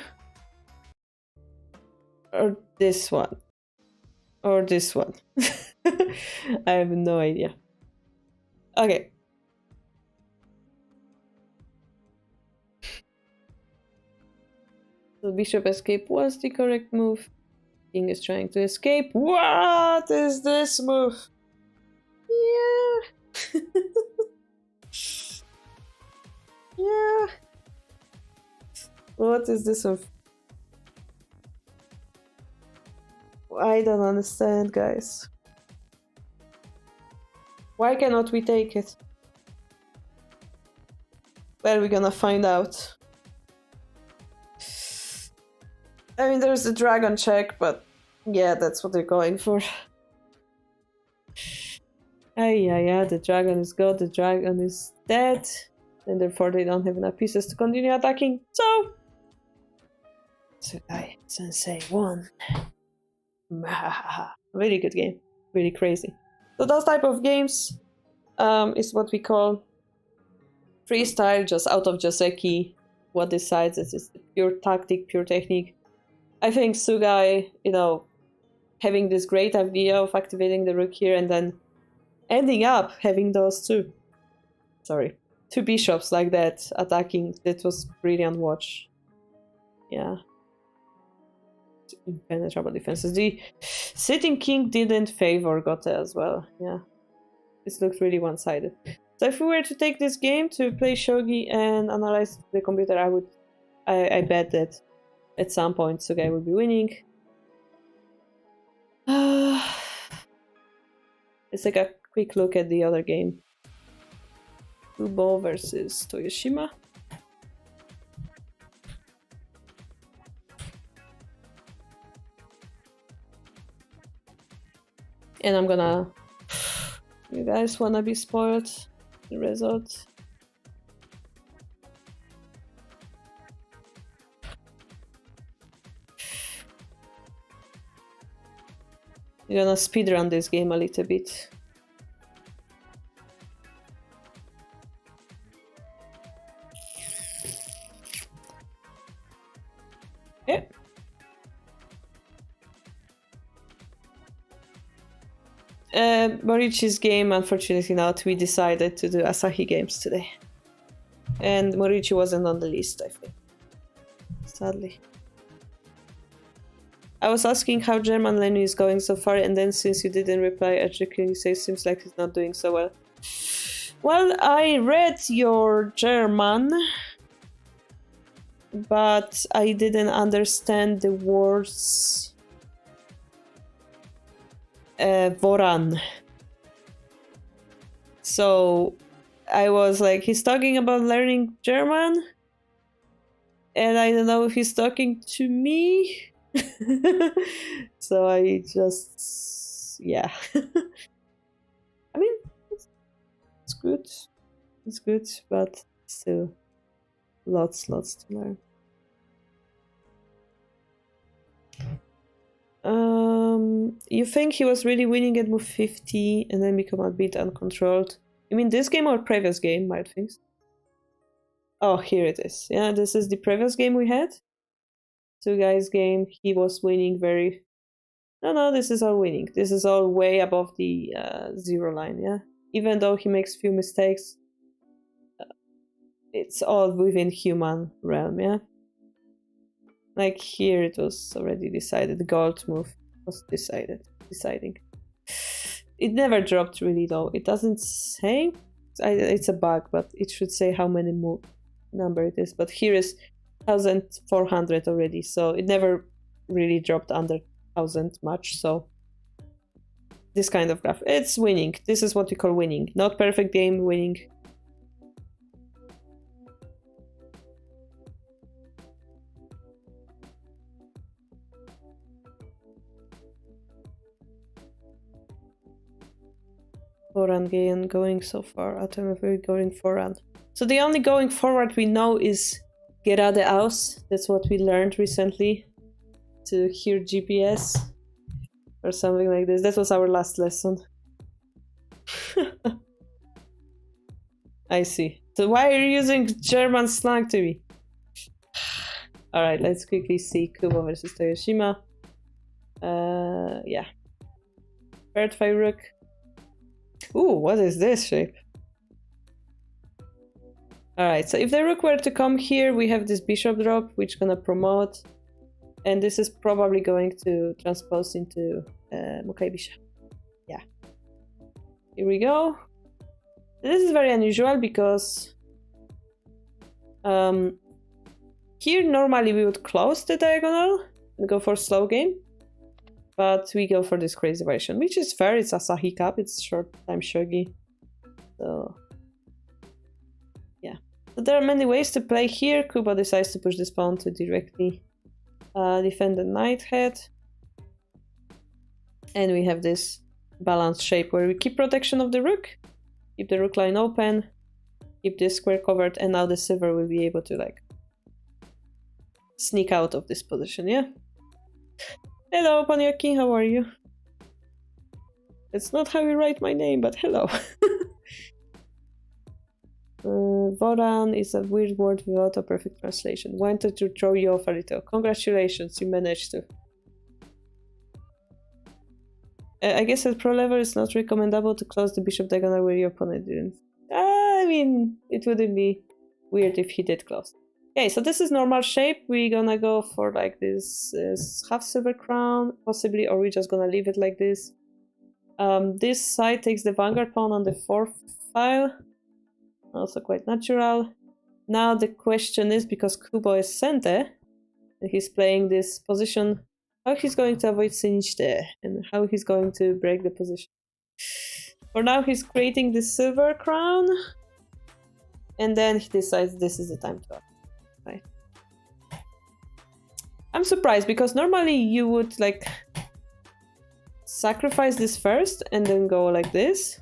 or this one or this one. I have no idea. Okay. So bishop escape was the correct move. King is trying to escape. What is this move? Yeah. Yeah. What is this move? I don't understand, guys. Why cannot we take it? Well, we're gonna find out. I mean, there's the dragon check, but yeah, that's what they're going for. Yeah, the dragon is gone, the dragon is dead, and therefore they don't have enough pieces to continue attacking, so... Tsugai Sensei won. Really good game. Really crazy. So those type of games is what we call freestyle, just out of Joseki. What decides it is pure tactic, pure technique. I think Tsugai, having this great idea of activating the rook here and then ending up having those two bishops like that attacking, that was brilliant watch. Yeah. Impenetrable defenses. The sitting king didn't favor Gote as well. Yeah. This looked really one-sided. So if we were to take this game to play Shogi and analyze the computer, I bet that at some point Tsugai will be winning. Let's take a quick look at the other game. Kubo versus Toyoshima. And I'm gonna... You guys wanna be spoiled? The result? We're gonna speedrun this game a little bit. Yeah. Morichi's game, unfortunately not. We decided to do Asahi games today. And Morichi wasn't on the list, I think. Sadly. I was asking how German Lenny is going so far, and then since you didn't reply, you say seems like he's not doing so well. Well, I read your German, but I didn't understand the words Voran. So I was like, he's talking about learning German, and I don't know if he's talking to me. So I just, yeah. I mean, it's good. It's good, but still lots to learn. You think he was really winning at move 50 and then become a bit uncontrolled? You mean this game or previous game, Might Things? Oh, here it is. Yeah, this is the previous game we had. two guys game, he was winning very... No, this is all winning. This is all way above the 0 line, yeah? Even though he makes few mistakes, it's all within human realm, yeah? Like here it was already decided, the gold move was deciding. It never dropped really though. It doesn't say, it's a bug, but it should say how many number it is. But here is 1400 already, so it never really dropped under 1000 much. So this kind of graph, it's winning. This is what we call winning, not perfect game, winning. Forehand game going so far. We're going forehand. So the only going forward we know is geradeaus. That's what we learned recently. To hear GPS or something like this. That was our last lesson. I see. So why are you using German slang to me? Alright, let's quickly see Kubo versus Toyoshima. Yeah. Bird 5 rook. Ooh, what is this shape? Alright, so if the rook were to come here, we have this bishop drop, which gonna promote. And this is probably going to transpose into Mukai bishop. Yeah. Here we go. This is very unusual because here normally we would close the diagonal and go for slow game. But we go for this crazy version, which is fair. It's Asahi Cup, it's short time shogi. So yeah. So there are many ways to play here. Kubo decides to push this pawn to directly defend the knight head. And we have this balanced shape where we keep protection of the rook, keep the rook line open, keep this square covered, and now the silver will be able to like sneak out of this position, yeah? Hello, Panyoki, how are you? It's not how you write my name, but hello. Voran is a weird word without a perfect translation. Wanted to throw you off a little. Congratulations, you managed to. I guess at pro level it's not recommendable to close the bishop diagonal where your opponent didn't. I mean, it wouldn't be weird if he did close. Okay, so this is normal shape. We're gonna go for like this half silver crown, possibly, or we're just gonna leave it like this. This side takes the vanguard pawn on the 4th file. Also quite natural. Now the question is, because Kubo is center, and he's playing this position, how he's going to avoid Siniste, and how he's going to break the position. For now he's creating this silver crown, and then he decides this is the time to act. Right. I'm surprised because normally you would like sacrifice this first and then go like this,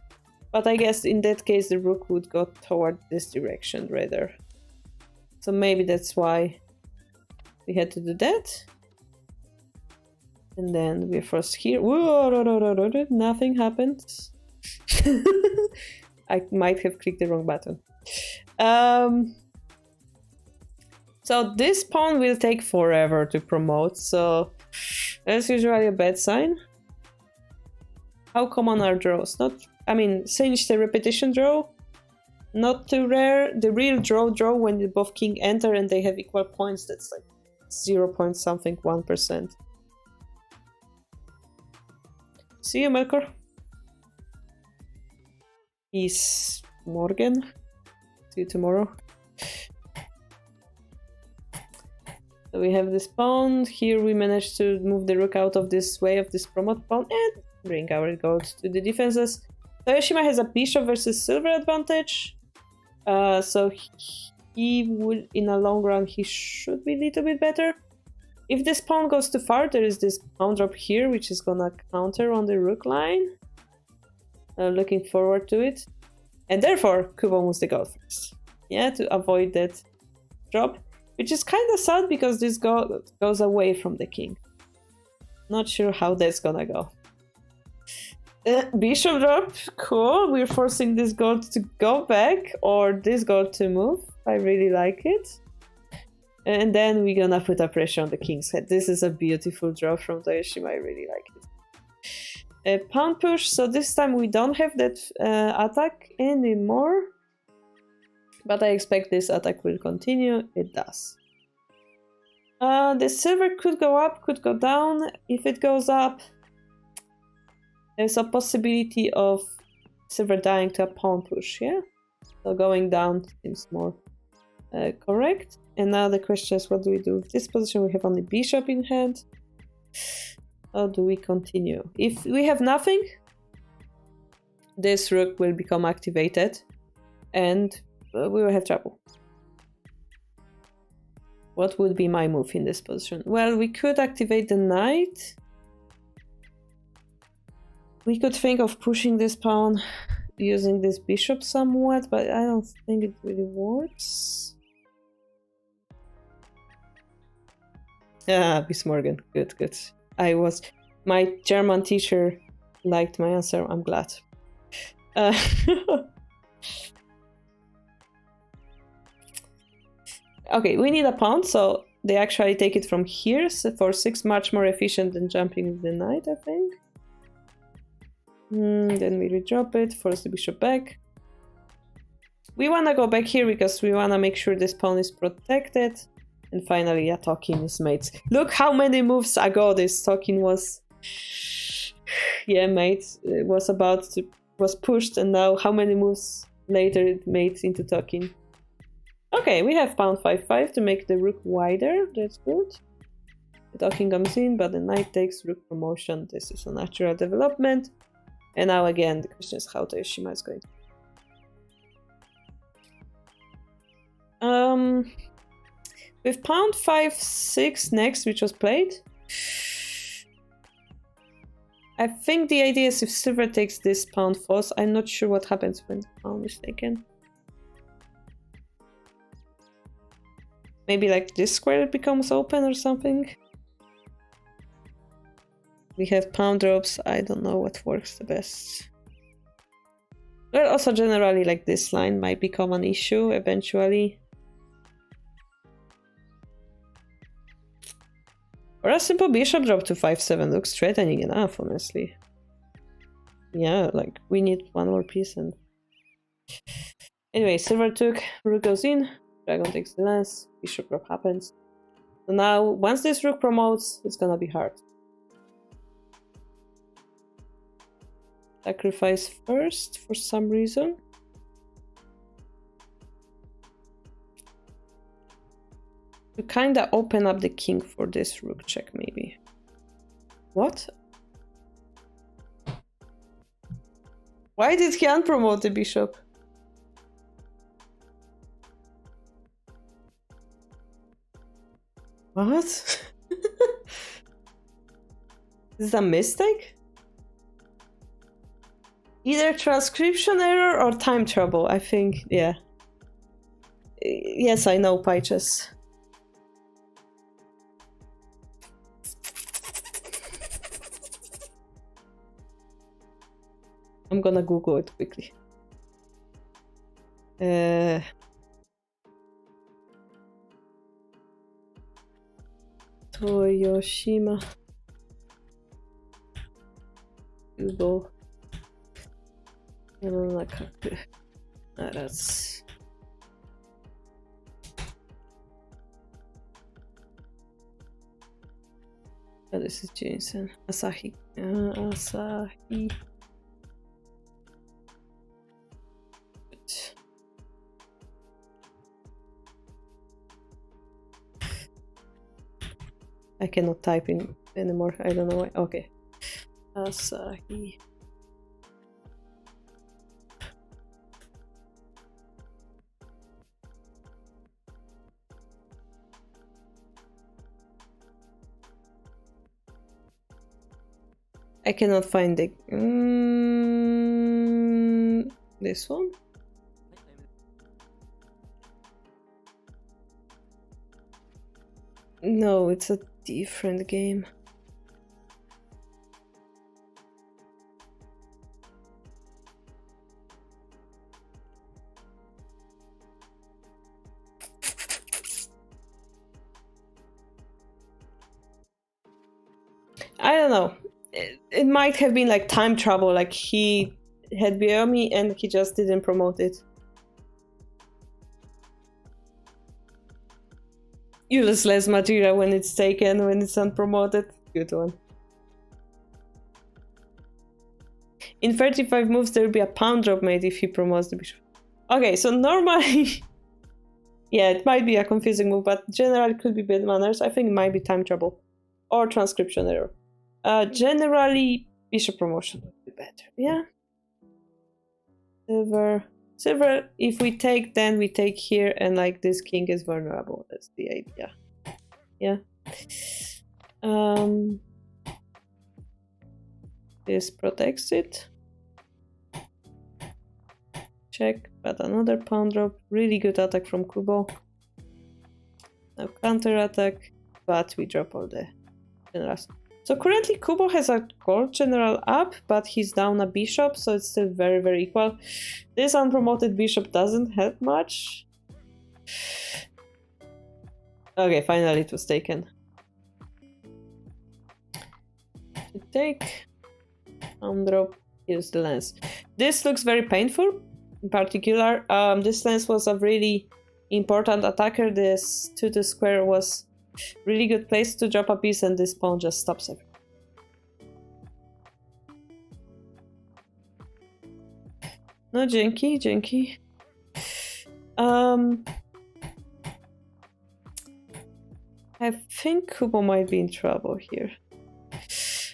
but I guess in that case the rook would go toward this direction rather. So maybe that's why we had to do that. And then we're first here. Whoa, nothing happened. I might have clicked the wrong button. So this pawn will take forever to promote, so that's usually a bad sign. How common are draws? I mean, cinch the repetition draw, not too rare. The real draw when you both king enter and they have equal points, that's like 0. something 1%. See you, Melkor. Peace, Morgan. See you tomorrow. So we have this pawn. Here we managed to move the rook out of this way of this promote pawn and bring our gold to the defenses. Toyoshima has a bishop versus silver advantage. So he would, in a long run, he should be a little bit better. If this pawn goes too far, there is this pawn drop here, which is gonna counter on the rook line. Looking forward to it. And therefore, Kubo moves the gold first. Yeah, to avoid that drop. Which is kind of sad because this goes away from the king. Not sure how that's gonna go. Bishop drop, cool. We're forcing this gold to go back or this gold to move. I really like it. And then we're gonna put a pressure on the king's head. This is a beautiful draw from Toyoshima. I really like it. A pawn push. So this time we don't have that attack anymore. But I expect this attack will continue. It does. The silver could go up, could go down. If it goes up, there's a possibility of silver dying to a pawn push, yeah? So going down seems more correct. And now the question is, what do we do with this position? We have only bishop in hand. How do we continue? If we have nothing, this rook will become activated and we will have trouble. What would be my move in this position? Well, we could activate the knight. We could think of pushing this pawn using this bishop somewhat, but I don't think it really works. Ah, Bismorgen. Good, good. My German teacher liked my answer. I'm glad. Okay, we need a pawn, so they actually take it from here for 6, much more efficient than jumping with the knight, I think. Then we redrop it, force the bishop back. We want to go back here because we want to make sure this pawn is protected. And finally, a token is made. Look how many moves ago this token was... Yeah, made. It was pushed, and now how many moves later it made into token. Okay, we have pawn 5-5 to make the rook wider. That's good. The token comes in, but the knight takes rook promotion. This is a natural development. And now again, the question is how Toyoshima is going. With pawn 5-6 next, which was played, I think the idea is if silver takes this pawn falls, I'm not sure what happens when the pawn is taken. Maybe like this square becomes open or something. We have pawn drops. I don't know what works the best. Well, also generally like this line might become an issue eventually. Or a simple bishop drop to 5-7 looks threatening enough, honestly. Yeah, like we need one more piece and... Anyway, silver took, rook goes in, dragon takes the lance, bishop drop happens. So now, once this rook promotes, it's gonna be hard. Sacrifice first, for some reason. To kinda open up the king for this rook check, maybe. What? Why did he unpromote the bishop? What? Is this a mistake? Either transcription error or time trouble, I think, yeah. Yes, I know, Pyches. I'm gonna Google it quickly. Toyoshima. Google. That's... Oh, this is Jason. Asahi. Asahi. I cannot type in anymore. I don't know why. Okay. Asahi. I cannot find the... this one? No, it's a different game. I don't know. It might have been like time travel, like he had Biomi and he just didn't promote it. Uses less material when it's taken, when it's unpromoted. Good one. In 35 moves, there will be a pound drop made if he promotes the bishop. Okay, so normally... yeah, it might be a confusing move, but generally it could be bad manners. I think it might be time trouble. Or transcription error. Generally, bishop promotion would be better. Yeah. Silver, if we take, then we take here, and like this king is vulnerable. That's the idea. Yeah. This protects it. Check, but another pawn drop. Really good attack from Kubo. Now counter attack, but we drop all the generals. So currently Kubo has a gold general up, but he's down a bishop, so it's still very, very equal. This unpromoted bishop doesn't help much. Okay, finally it was taken. To take, drop, here's the lance. This looks very painful. In particular, this lance was a really important attacker. This 2-2 square was really good place to drop a piece, and this pawn just stops everything. No, dzięki. I think Kubo might be in trouble here.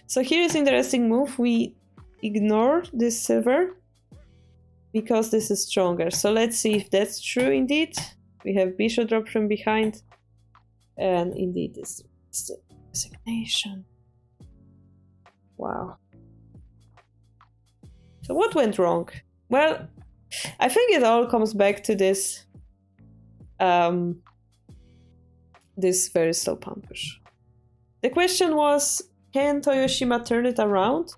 So here is interesting move. We ignore this silver because this is stronger. So let's see if that's true indeed. We have bishop drop from behind. And indeed, it's the resignation. Wow. So what went wrong? Well, I think it all comes back to this this very slow pawn push. The question was, can Toyoshima turn it around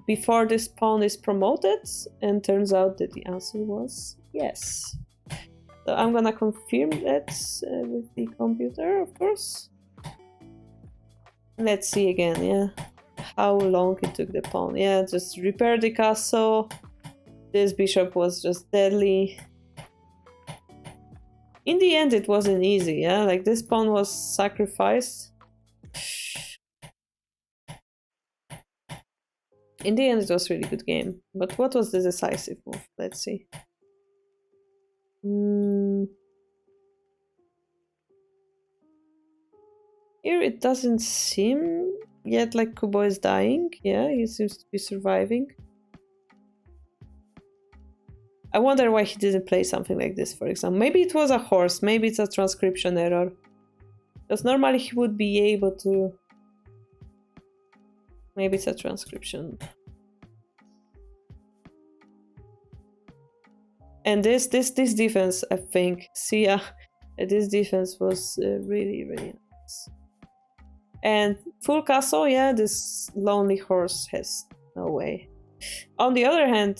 before this pawn is promoted? And turns out that the answer was yes. So I'm gonna confirm that with the computer, of course. Let's see again, yeah. How long it took the pawn. Yeah, just repair the castle. This bishop was just deadly. In the end, it wasn't easy, yeah? Like, this pawn was sacrificed. In the end, it was a really good game. But what was the decisive move? Let's see. Here it doesn't seem yet like Kubo is dying. Yeah, he seems to be surviving. I wonder why he didn't play something like this, for example. Maybe it was a horse, maybe it's a transcription error. Because normally he would be able to... Maybe it's a transcription. And this defense, I think, see, this defense was really, really nice. And full castle, yeah, this lonely horse has no way. On the other hand,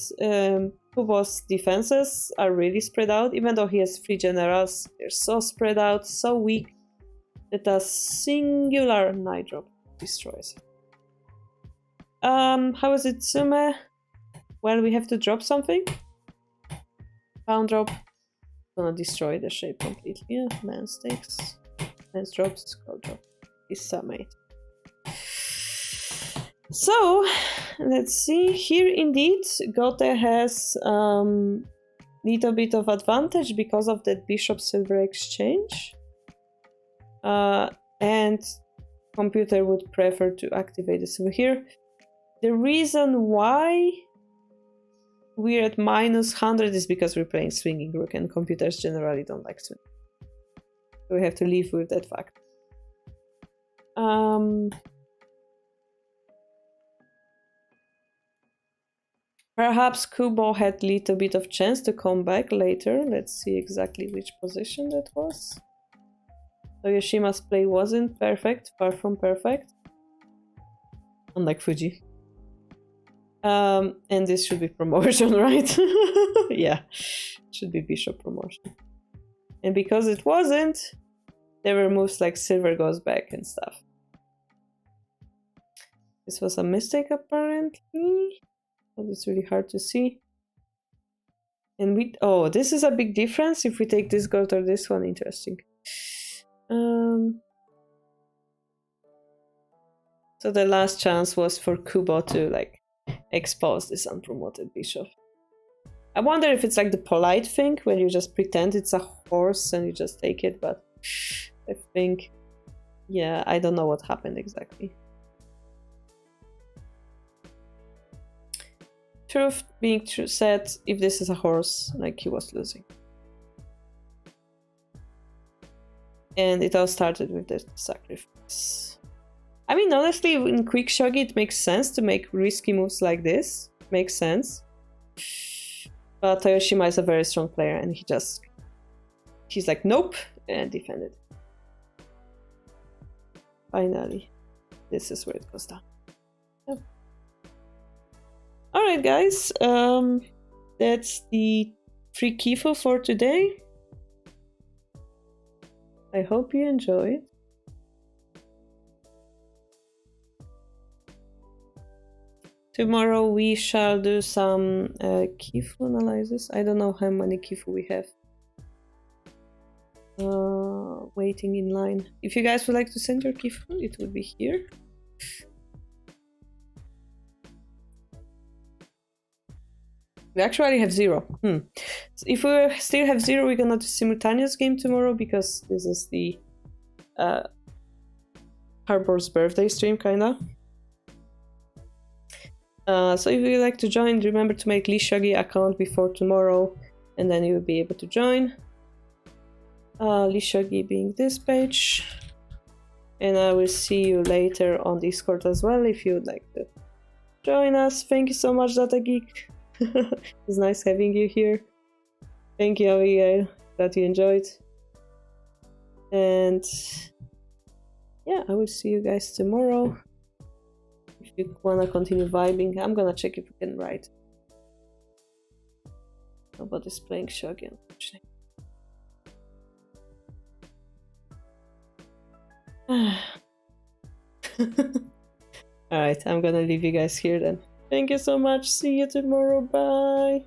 Kubo's defenses are really spread out, even though he has 3 generals. They're so spread out, so weak, that a singular knight drop destroys it. How is it, Sume? Well, we have to drop something. Pound drop. Gonna destroy the shape completely. Yeah, lance takes. Lance drops, gold drop. Is mate. So, let's see. Here indeed, Gote has little bit of advantage because of that bishop silver exchange. And computer would prefer to activate the silver here. The reason why we're at -100 is because we're playing swinging rook, and computers generally don't like swing. So we have to live with that fact. Perhaps Kubo had little bit of chance to come back later. Let's see exactly which position that was. Toyoshima's play wasn't perfect, far from perfect. Unlike Fuji. And this should be promotion, right? Yeah, should be bishop promotion. And because it wasn't, there were moves like silver goes back and stuff. This was a mistake apparently, but it's really hard to see. And we, oh, this is a big difference if we take this goat or this one. Interesting. So the last chance was for Kubo to like expose this unpromoted bishop. I wonder if it's like the polite thing when you just pretend it's a horse and you just take it, but I think, yeah, I don't know what happened exactly. Truth being said, if this is a horse, like he was losing. And it all started with the sacrifice. I mean, honestly, in quick shogi, it makes sense to make risky moves like this. Makes sense. But Toyoshima is a very strong player, and he's like, nope, and defended. Finally, this is where it goes down. Yep. Alright, guys, that's the free Kifu for today. I hope you enjoyed. Tomorrow we shall do some Kifu analysis. I don't know how many Kifu we have. Waiting in line. If you guys would like to send your Kifu, it would be here. We actually have 0. So if we still have 0, we're gonna do simultaneous game tomorrow because this is the Harbour's birthday stream, kinda. So if you'd like to join, remember to make Lee Shogi account before tomorrow, and then you'll be able to join. Lee Shogi being this page. And I will see you later on Discord as well if you'd like to join us. Thank you so much, Data Geek. It's nice having you here. Thank you, Abigail, that you enjoyed. And yeah, I will see you guys tomorrow. If you wanna continue vibing, I'm gonna check if we can write. Nobody's playing Shogi, unfortunately. Alright, I'm gonna leave you guys here then. Thank you so much. See you tomorrow. Bye.